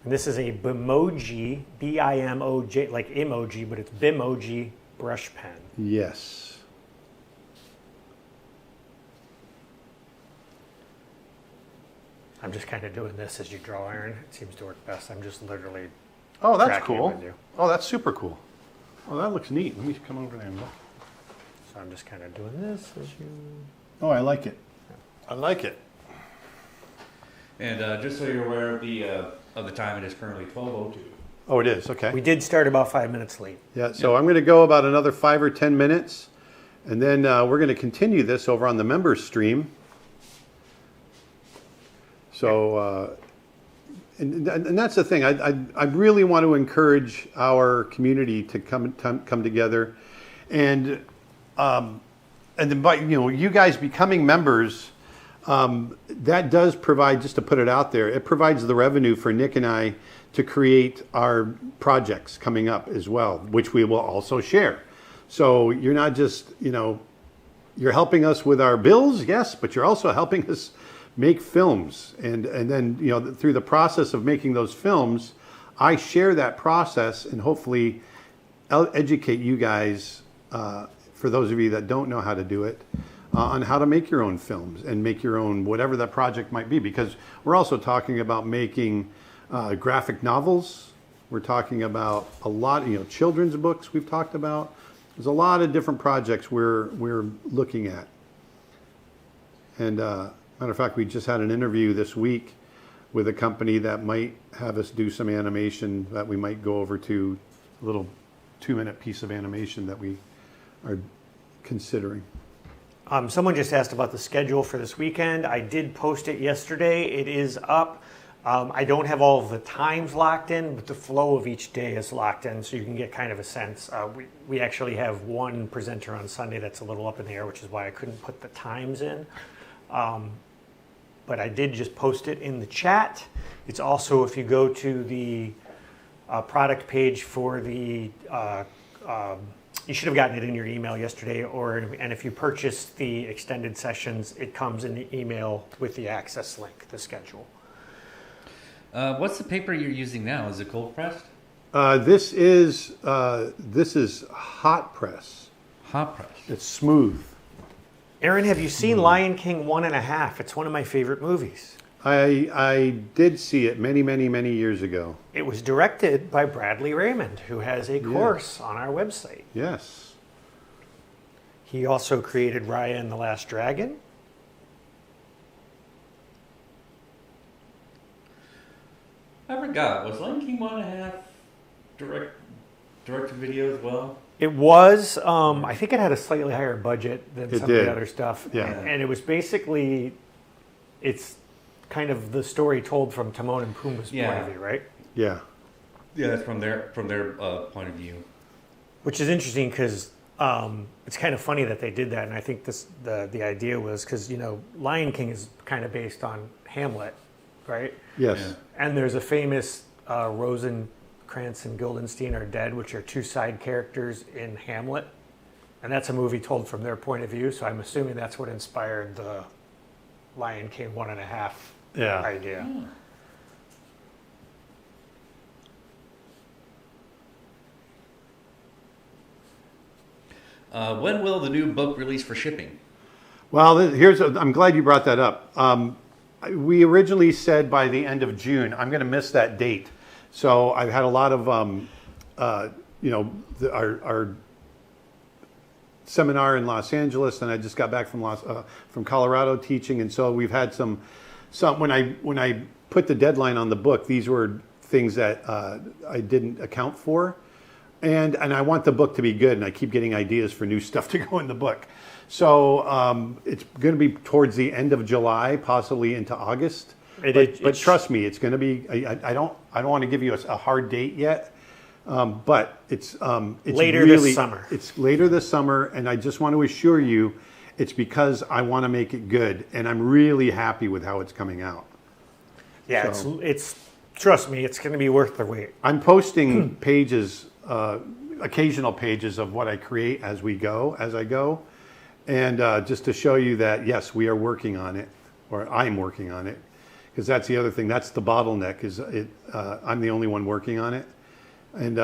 And this is a Bimoji, B-I-M-O-J, like emoji, but it's Bimoji brush pen. Yes. I'm just kind of doing this as you draw, Aaron. It seems to work best. I'm just literally Oh, that's tracking it cool. with you. Oh, that's super cool. Oh, that looks neat. Let me come over there and look. So I'm just kind of doing this as you... Oh, I like it. I like it. And just so you're aware of the time, it is currently 12:02. Oh, it is. Okay. We did start about 5 minutes late. Yeah, so I'm going to go about another 5 or 10 minutes, and then we're going to continue this over on the members stream. So, and that's the thing. I really want to encourage our community to come together, and then by you guys becoming members, that does provide, just to put it out there, it provides the revenue for Nick and I to create our projects coming up as well, which we will also share. So you're not just, you're helping us with our bills, yes, but you're also helping us make films. And then, through the process of making those films, I share that process and hopefully educate you guys, for those of you that don't know how to do it, on how to make your own films and make your own, whatever that project might be. Because we're also talking about making graphic novels. We're talking about a lot, children's books we've talked about. There's a lot of different projects we're looking at. And matter of fact, we just had an interview this week with a company that might have us do some animation that we might go over to, a little 2-minute piece of animation that we are considering. Someone just asked about the schedule for this weekend. I did post it yesterday. It is up. I don't have all of the times locked in, but the flow of each day is locked in, so you can get kind of a sense. We actually have one presenter on Sunday that's a little up in the air, which is why I couldn't put the times in. But I did just post it in the chat. It's also, if you go to the product page for the, you should have gotten it in your email yesterday, and if you purchase the extended sessions, it comes in the email with the access link, the schedule. What's the paper you're using now? Is it cold pressed? This is hot press. Hot press. It's smooth. Aaron, have you seen Lion King 1.5? It's one of my favorite movies. I did see it many, many, many years ago. It was directed by Bradley Raymond, who has a course on our website. Yes. He also created Raya and the Last Dragon. I forgot. Was Lion King 1.5 direct to video as well? It was. I think it had a slightly higher budget than some of did. the other stuff. Yeah. And it was basically, it's kind of the story told from Timon and Pumbaa's point of view, right? Yeah. Yeah, that's from their point of view. Which is interesting because it's kind of funny that they did that. And I think the idea was because, Lion King is kind of based on Hamlet, right? Yes. Yeah. And there's a famous Rosencrantz and Guildenstern are dead, which are two side characters in Hamlet. And that's a movie told from their point of view. So I'm assuming that's what inspired the Lion King 1.5 Yeah. idea. When will the new book release for shipping? Well, I'm glad you brought that up. We originally said by the end of June. I'm going to miss that date. So I've had a lot of, our seminar in Los Angeles, and I just got back from Colorado teaching, and so we've had some. When I put the deadline on the book, these were things that I didn't account for, and I want the book to be good, and I keep getting ideas for new stuff to go in the book. So it's going to be towards the end of July, possibly into August. But trust me, it's going to be. I don't want to give you a hard date yet, but it's later really, this summer. It's later this summer, and I just want to assure you, it's because I want to make it good, and I'm really happy with how it's coming out. Yeah, it's trust me, it's going to be worth the wait. I'm posting pages, occasional pages of what I create as I go, and just to show you that yes, we are working on it, or I'm working on it, because that's the other thing. That's the bottleneck. I'm the only one working on it, and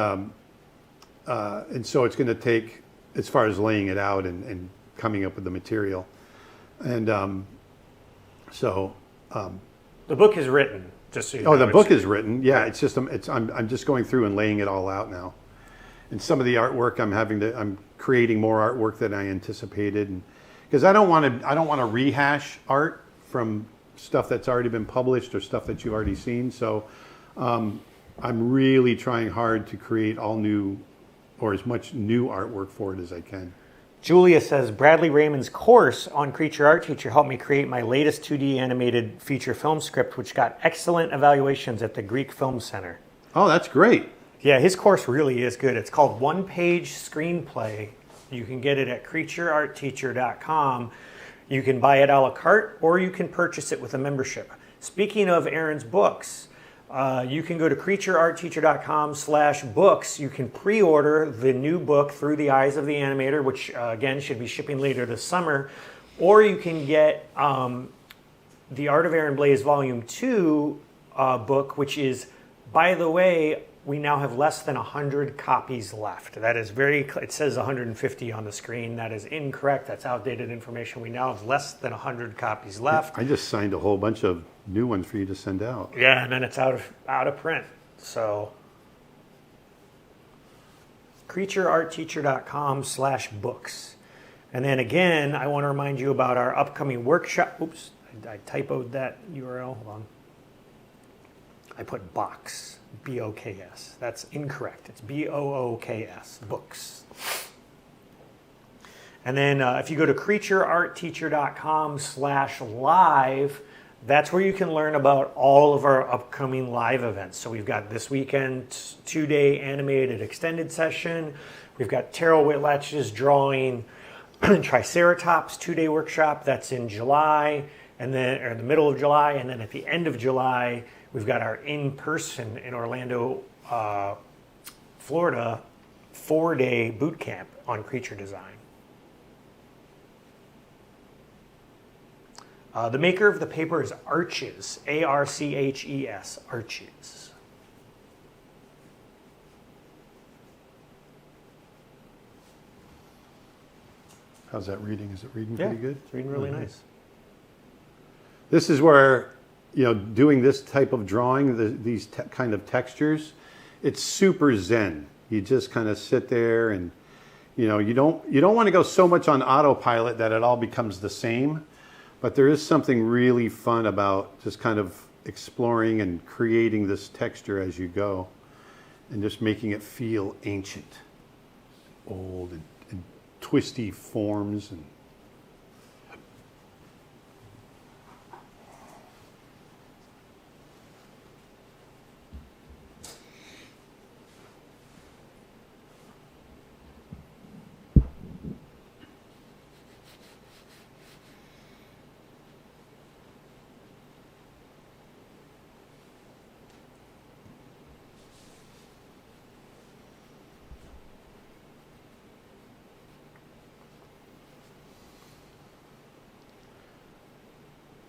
so it's going to take, as far as laying it out and coming up with the material, and the book is written. Just so you know. Oh, the book is written. Yeah, it's just I'm just going through and laying it all out now. And some of the artwork I'm creating more artwork than I anticipated, and because I don't want to rehash art from stuff that's already been published or stuff that you've already seen. So I'm really trying hard to create all new, or as much new artwork for it as I can. Julia says, Bradley Raymond's course on Creature Art Teacher helped me create my latest 2D animated feature film script, which got excellent evaluations at the Greek Film Center. Oh, that's great. Yeah, his course really is good. It's called One Page Screenplay. You can get it at creatureartteacher.com. You can buy it a la carte, or you can purchase it with a membership. Speaking of Aaron's books, you can go to creatureartteacher.com/books. You can pre-order the new book, Through the Eyes of the Animator, which again should be shipping later this summer. Or you can get the Art of Aaron Blaise Volume 2 book, which is, by the way, we now have less than 100 copies left. That is it says 150 on the screen. That is incorrect. That's outdated information. We now have less than 100 copies left. I just signed a whole bunch of new ones for you to send out. Yeah, and then it's out of print. So creatureartteacher.com/books. And then again, I want to remind you about our upcoming workshop. Oops, I typoed that URL. Hold on. I put box, B-O-K-S. That's incorrect. It's B-O-O-K-S, books. And then if you go to creatureartteacher.com/live, that's where you can learn about all of our upcoming live events. So we've got this weekend, 2-day animated extended session. We've got Terrell Whitlatch's drawing Triceratops 2-day workshop. That's in July, and then or in the middle of July, and then at the end of July, we've got our in-person in Orlando, Florida, 4-day boot camp on creature design. The maker of the paper is Arches, A-R-C-H-E-S, Arches. How's that reading? Is it reading pretty good? It's reading really nice. This is where, doing this type of drawing, these kind of textures, it's super zen. You just kind of sit there and, you don't want to go so much on autopilot that it all becomes the same. But there is something really fun about just kind of exploring and creating this texture as you go, and just making it feel ancient, old, and twisty forms. And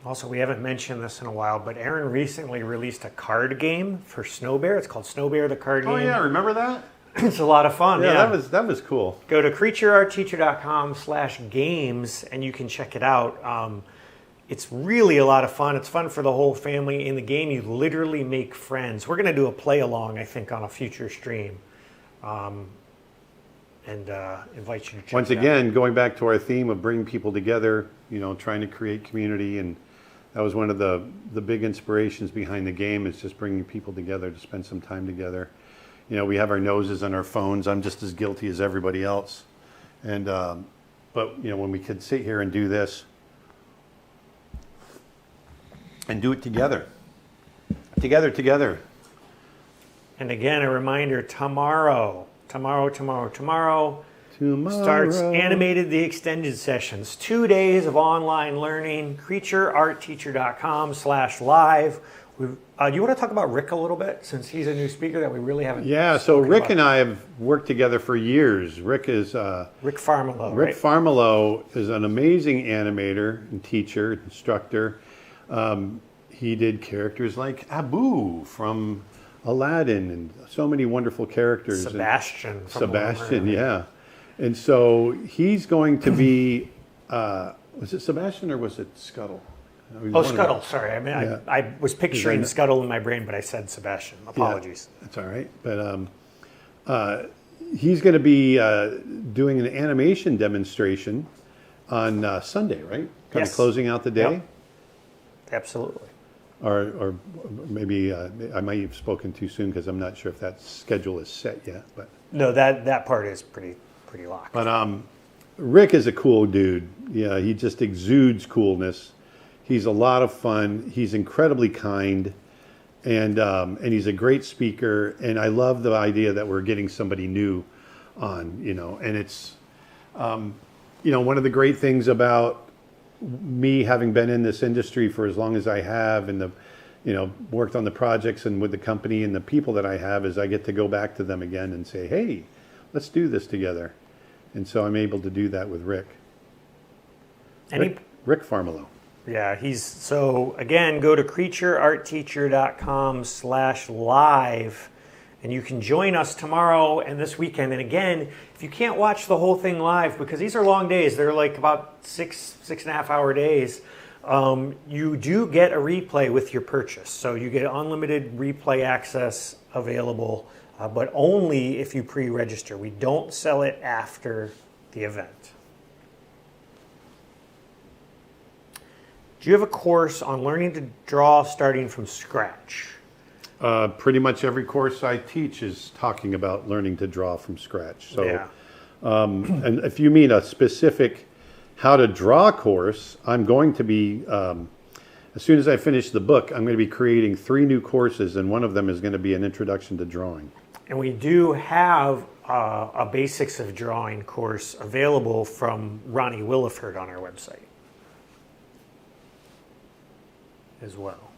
Also, we haven't mentioned this in a while, but Aaron recently released a card game for Snow Bear. It's called Snow Bear the Card Game. Oh yeah, remember that? It's a lot of fun. Yeah, that was cool. Go to creatureartteacher.com/games and you can check it out. It's really a lot of fun. It's fun for the whole family. In the game, you literally make friends. We're going to do a play along, I think, on a future stream. And invite you to check Once it out. again, going back to our theme of bringing people together, trying to create community, and that was one of the big inspirations behind the game, is just bringing people together to spend some time together. We have our noses on our phones. I'm just as guilty as everybody else. And but when we could sit here and do this and do it together. And again, a reminder, tomorrow starts Animated the Extended Sessions. 2 days of online learning, creatureartteacher.com/live. You want to talk about Rick a little bit, since he's a new speaker that we really haven't. Yeah, so Rick and I have worked together for years. Rick Farmelo. Rick Farmelo is an amazing animator and teacher, instructor. He did characters like Abu from Aladdin and so many wonderful characters. Sebastian, yeah. And so he's going to be, was it Sebastian or was it Scuttle? Scuttle, sorry. I was picturing Scuttle in my brain, but I said Sebastian. Apologies. Yeah, that's all right. But he's going to be doing an animation demonstration on Sunday, right? Kind of closing out the day? Yep. Absolutely. Or maybe I might have spoken too soon, because I'm not sure if that schedule is set yet. But no, that part is pretty locked. But Rick is a cool dude. Yeah, he just exudes coolness. He's a lot of fun. He's incredibly kind, and he's a great speaker. And I love the idea that we're getting somebody new on. And it's one of the great things about me having been in this industry for as long as I have, and worked on the projects and with the company and the people that I have, is I get to go back to them again and say, hey, let's do this together. And so I'm able to do that with Rick. Rick Farmelo. Yeah, so again, go to creatureartteacher.com/live and you can join us tomorrow and this weekend. And again, if you can't watch the whole thing live, because these are long days, they're like about 6.5 hour days, you do get a replay with your purchase. So you get unlimited replay access available, but only if you pre-register. We don't sell it after the event. Do you have a course on learning to draw starting from scratch? Pretty much every course I teach is talking about learning to draw from scratch. So, yeah. And if you mean a specific how to draw course, I'm going to be, as soon as I finish the book, I'm going to be creating 3 new courses, and one of them is going to be an introduction to drawing. And we do have a basics of drawing course available from Ronnie Williford on our website as well.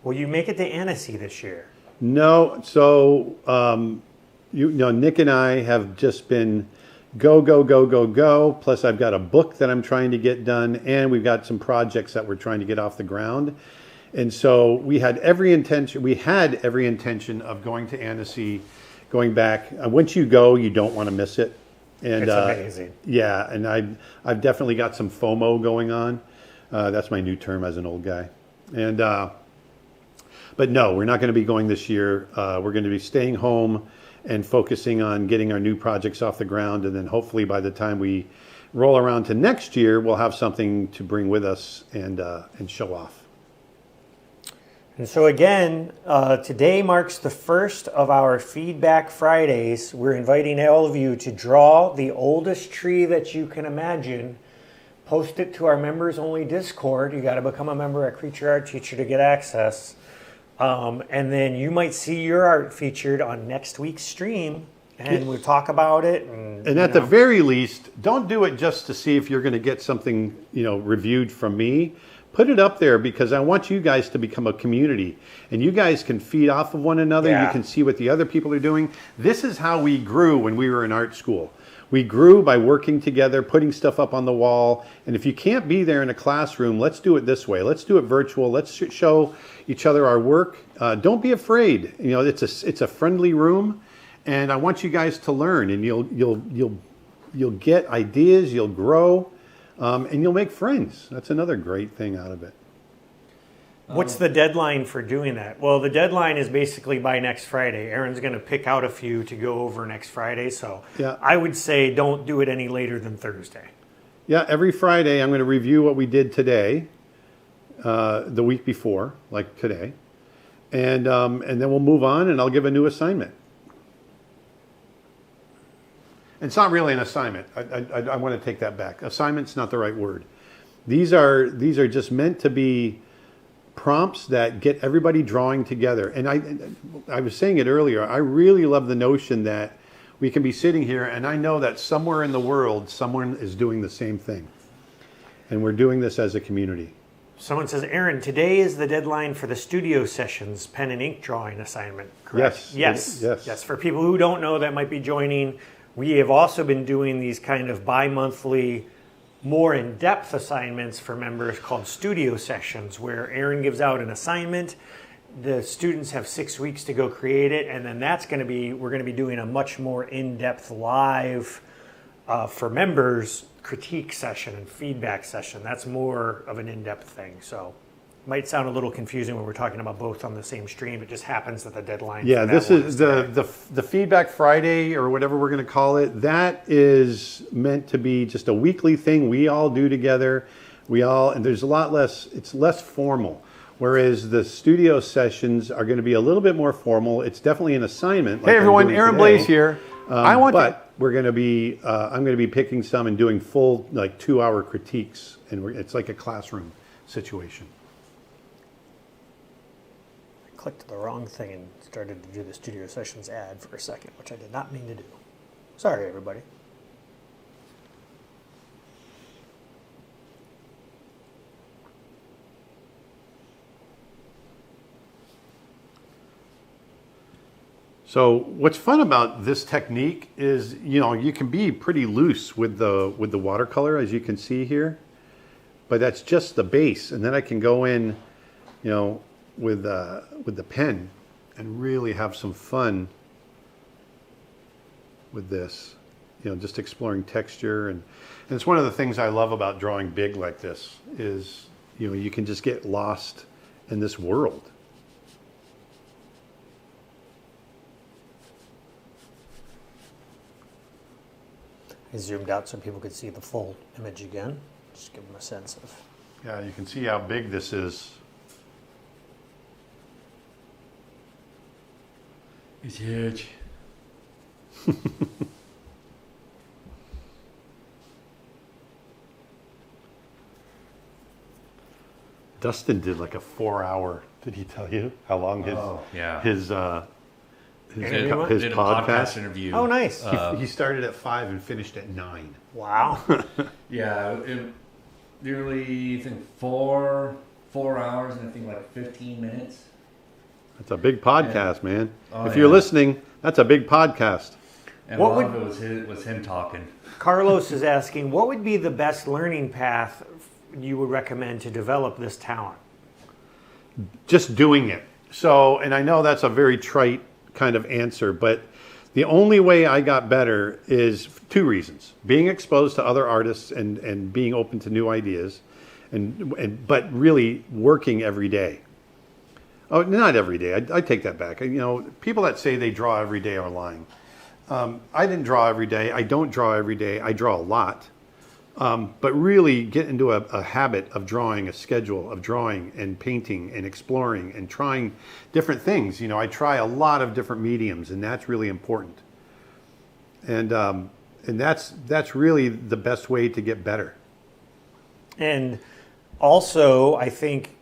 Will you make it to Annecy this year? No. So, Nick and I have just been go. Plus, I've got a book that I'm trying to get done, and we've got some projects that we're trying to get off the ground. And so we had every intention of going to Annecy, going back. Once you go, you don't want to miss it. And it's amazing. Yeah, and I've definitely got some FOMO going on. That's my new term as an old guy. And but no, we're not going to be going this year. We're going to be staying home and focusing on getting our new projects off the ground. And then hopefully by the time we roll around to next year, we'll have something to bring with us and show off. And so again, today marks the first of our Feedback Fridays. We're inviting all of you to draw the oldest tree that you can imagine, post it to our members-only Discord. You got to become a member at Creature Art Teacher to get access. And then you might see your art featured on next week's stream and we'll talk about it. And at the very least, don't do it just to see if you're going to get something, reviewed from me. Put it up there because I want you guys to become a community, and you guys can feed off of one another. Yeah. You can see what the other people are doing. This is how we grew when we were in art school. We grew by working together, putting stuff up on the wall. And if you can't be there in a classroom, let's do it this way. Let's do it virtual. Let's show each other our work. Don't be afraid. It's a friendly room, and I want you guys to learn. And you'll get ideas. You'll grow, and you'll make friends. That's another great thing out of it. What's the deadline for doing that? Well, the deadline is basically by next Friday. Aaron's going to pick out a few to go over next Friday. So Yeah. I would say don't do it any later than Thursday. Yeah, every Friday I'm going to review what we did today, the week before, like today, and then we'll move on, and I'll give a new assignment. It's not really an assignment. I want to take that back. Assignment's not the right word. These are just meant to be prompts that get everybody drawing together. And I was saying it earlier. I really love the notion that we can be sitting here, and I know that somewhere in the world, someone is doing the same thing. And we're doing this as a community. Someone says, Aaron, today is the deadline for the studio sessions pen and ink drawing assignment, correct? Yes. Yes. For people who don't know that might be joining, we have also been doing these kind of bi-monthly, more in-depth assignments for members called studio sessions, where Aaron gives out an assignment. The students have 6 weeks to go create it, and then we're going to be doing a much more in-depth live for members critique session and feedback session. That's more of an in-depth thing. So it might sound a little confusing when we're talking about both on the same stream. It just happens that the deadline. Yeah, for that this one is today. the Feedback Friday, or whatever we're going to call it. That is meant to be just a weekly thing we all do together. And there's a lot less, it's less formal. Whereas the studio sessions are going to be a little bit more formal. It's definitely an assignment. Hey everyone, Aaron Blaze here. We're going to be, I'm going to be picking some and doing full 2-hour critiques, and it's like a classroom situation. I clicked the wrong thing and started to do the studio sessions ad for a second, which I did not mean to do. Sorry, everybody. So what's fun about this technique is, you can be pretty loose with the watercolor, as you can see here, but that's just the base. And then I can go in, with the pen and really have some fun with this, just exploring texture. And it's one of the things I love about drawing big like this is, you can just get lost in this world. I zoomed out so people could see the full image again. Just give them a sense of. Yeah, you can see how big this is. It's huge. Dustin did like a 4-hour. Did he tell you how long his his Did a podcast interview? Oh, nice. He started at 5 and finished at 9. Wow. Yeah, it nearly, I think, four hours and I think like 15 minutes. That's a big podcast, man. Oh, if you're yeah. listening, that's a big podcast. And What a lot of it was him talking. Carlos is asking, what would be the best learning path you would recommend to develop this talent? Just doing it. So, and I know that's a very trite kind of answer, but the only way I got better is 2 reasons: being exposed to other artists and being open to new ideas, but really working every day. Oh, not every day. I take that back. People that say they draw every day are lying. I didn't draw every day. I don't draw every day. I draw a lot. But really get into a habit of drawing, a schedule of drawing and painting and exploring and trying different things. I try a lot of different mediums, and that's really important. And that's really the best way to get better. And also, I think,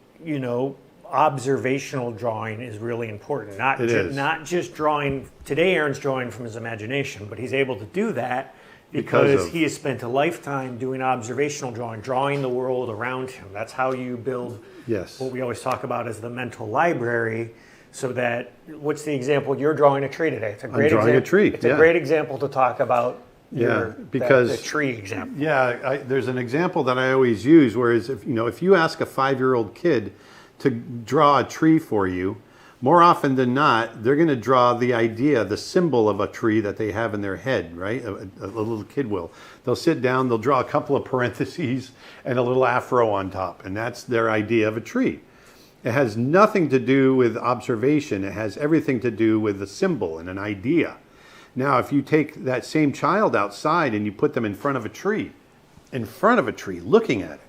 observational drawing is really important. Not just drawing. Today, Aaron's drawing from his imagination, but he's able to do that because he has spent a lifetime doing observational drawing the world around him. That's how you build what we always talk about as the mental library. So that, what's the example? You're drawing a tree today. It's a great example. A tree. It's a great example to talk about. Because the tree example. There's an example that I always use, whereas if you ask a 5-year-old kid to draw a tree for you, more often than not, they're going to draw the idea, the symbol of a tree that they have in their head, right? A little kid will. They'll sit down, they'll draw a couple of parentheses and a little afro on top, and that's their idea of a tree. It has nothing to do with observation. It has everything to do with a symbol and an idea. Now, if you take that same child outside and you put them in front of a tree, looking at it,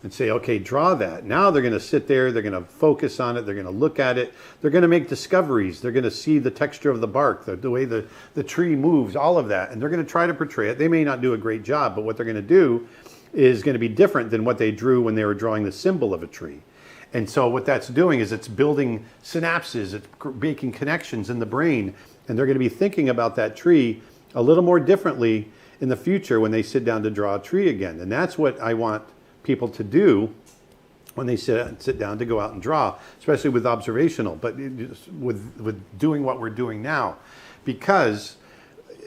and say, okay, draw that. Now they're going to sit there, they're going to focus on it, they're going to look at it, they're going to make discoveries, they're going to see the texture of the bark, the way the tree moves, all of that, and they're going to try to portray it. They may not do a great job, but what they're going to do is going to be different than what they drew when they were drawing the symbol of a tree. And so what that's doing is it's building synapses, it's making connections in the brain, and they're going to be thinking about that tree a little more differently in the future when they sit down to draw a tree again. And that's what I want people to do when they sit down to go out and draw, especially with observational, but with doing what we're doing now. Because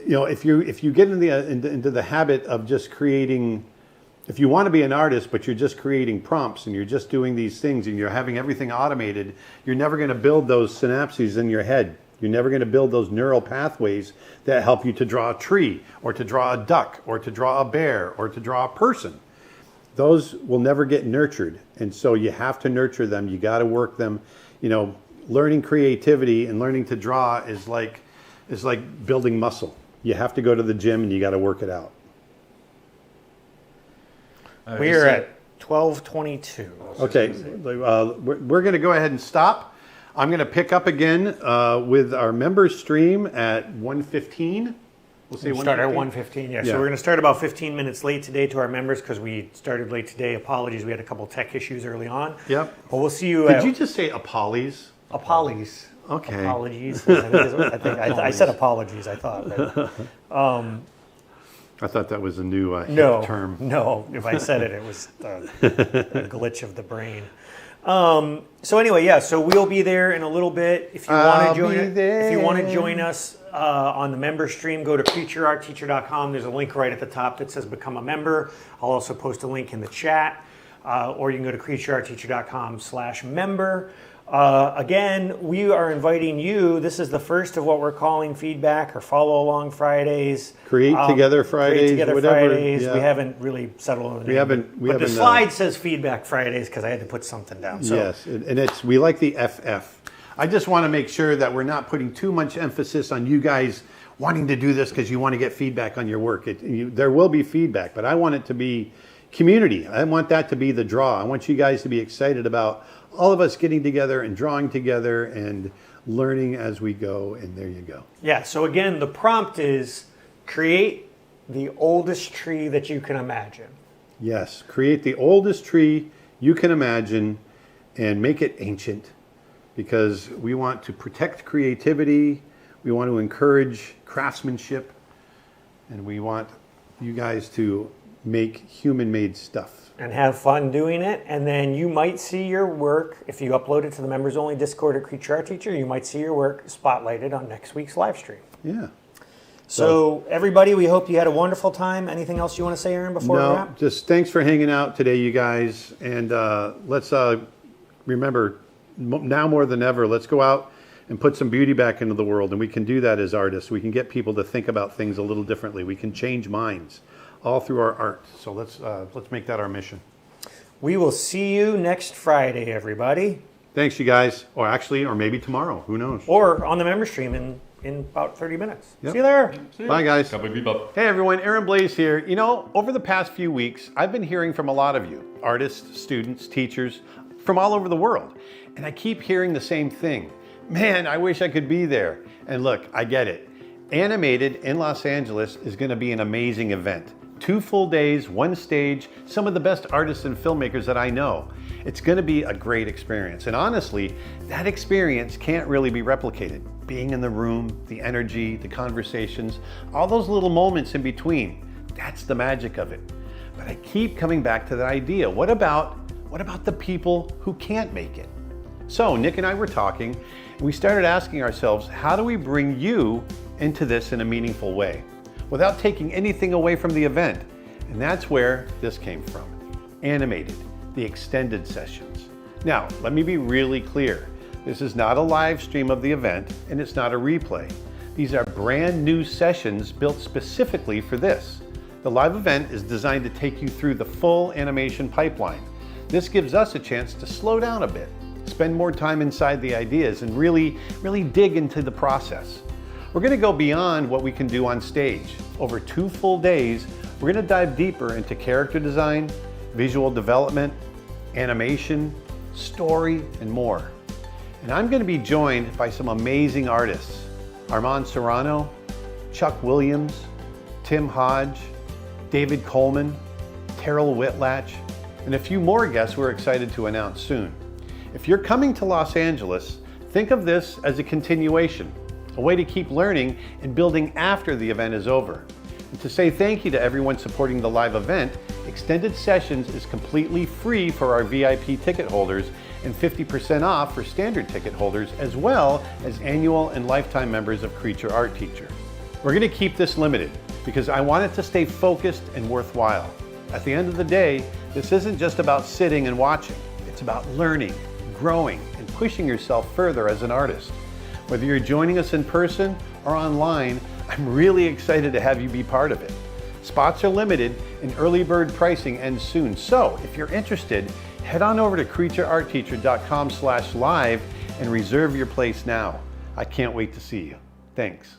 if you get into the habit of just creating, if you want to be an artist but you're just creating prompts and you're just doing these things and you're having everything automated, you're never going to build those synapses in your head. You're never going to build those neural pathways that help you to draw a tree or to draw a duck or to draw a bear or to draw a person. Those will never get nurtured. And so you have to nurture them. You got to work them. Learning creativity and learning to draw is like building muscle. You have to go to the gym and you got to work it out. We are at 12:22. Okay, we're going to go ahead and stop. I'm going to pick up again with our members stream at 1:15. We'll say start at 1:15. Yeah, so we're going to start about 15 minutes late today to our members because we started late today. Apologies, we had a couple tech issues early on. Yep. But we'll see you. Did you just say apologies? Apologies. Okay. Apologies. I think I said apologies. I thought. But, I thought that was a new term. No, if I said it, it was a glitch of the brain. So anyway, so we'll be there in a little bit. If you want to join us on the member stream, go to creatureartteacher.com. There's a link right at the top that says become a member. I'll also post a link in the chat, or you can go to creatureartteacher.com/member. Again, we are inviting you. This is the first of what we're calling feedback or follow along Fridays. Create Together Fridays. Whatever. Fridays. Yeah. We haven't really settled on the name. But the slide says Feedback Fridays because I had to put something down. So. Yes, and we like the FF. I just want to make sure that we're not putting too much emphasis on you guys wanting to do this because you want to get feedback on your work. There will be feedback, but I want it to be community. I want that to be the draw. I want you guys to be excited about all of us getting together and drawing together and learning as we go, and there you go. Yeah, so again, the prompt is create the oldest tree that you can imagine. Yes, create the oldest tree you can imagine and make it ancient, because we want to protect creativity, we want to encourage craftsmanship, and we want you guys to make human-made stuff. And have fun doing it, and then you might see your work, if you upload it to the members-only Discord at Creature Art Teacher, you might see your work spotlighted on next week's live stream. Yeah. So everybody, we hope you had a wonderful time. Anything else you want to say, Aaron, before we wrap? No, just thanks for hanging out today, you guys, and let's remember, now more than ever, let's go out and put some beauty back into the world, and we can do that as artists. We can get people to think about things a little differently. We can change minds all through our art. So let's make that our mission. We will see you next Friday, everybody. Thanks, you guys. Or maybe tomorrow. Who knows? Or on the member stream in about 30 minutes. Yep. See you there. Bye, guys. Hey, everyone. Aaron Blaise here. Over the past few weeks, I've been hearing from a lot of you, artists, students, teachers, from all over the world. And I keep hearing the same thing. Man, I wish I could be there. And look, I get it. Animated in Los Angeles is going to be an amazing event. 2 full days, 1 stage, some of the best artists and filmmakers that I know. It's going to be a great experience. And honestly, that experience can't really be replicated. Being in the room, the energy, the conversations, all those little moments in between, that's the magic of it. But I keep coming back to that idea. What about the people who can't make it? So Nick and I were talking, and we started asking ourselves, how do we bring you into this in a meaningful way without taking anything away from the event? And that's where this came from. Animated, the extended sessions. Now, let me be really clear. This is not a live stream of the event, and it's not a replay. These are brand new sessions built specifically for this. The live event is designed to take you through the full animation pipeline. This gives us a chance to slow down a bit, spend more time inside the ideas, and really dig into the process. We're going to go beyond what we can do on stage. Over 2 full days, we're going to dive deeper into character design, visual development, animation, story, and more. And I'm going to be joined by some amazing artists: Armand Serrano, Chuck Williams, Tim Hodge, David Coleman, Terrell Whitlatch, and a few more guests we're excited to announce soon. If you're coming to Los Angeles, think of this as a continuation, a way to keep learning and building after the event is over. And to say thank you to everyone supporting the live event, Extended Sessions is completely free for our VIP ticket holders and 50% off for standard ticket holders, as well as annual and lifetime members of Creature Art Teacher. We're going to keep this limited because I want it to stay focused and worthwhile. At the end of the day, this isn't just about sitting and watching. It's about learning, growing, and pushing yourself further as an artist. Whether you're joining us in person or online, I'm really excited to have you be part of it. Spots are limited and early bird pricing ends soon. So if you're interested, head on over to creatureartteacher.com/live and reserve your place now. I can't wait to see you. Thanks.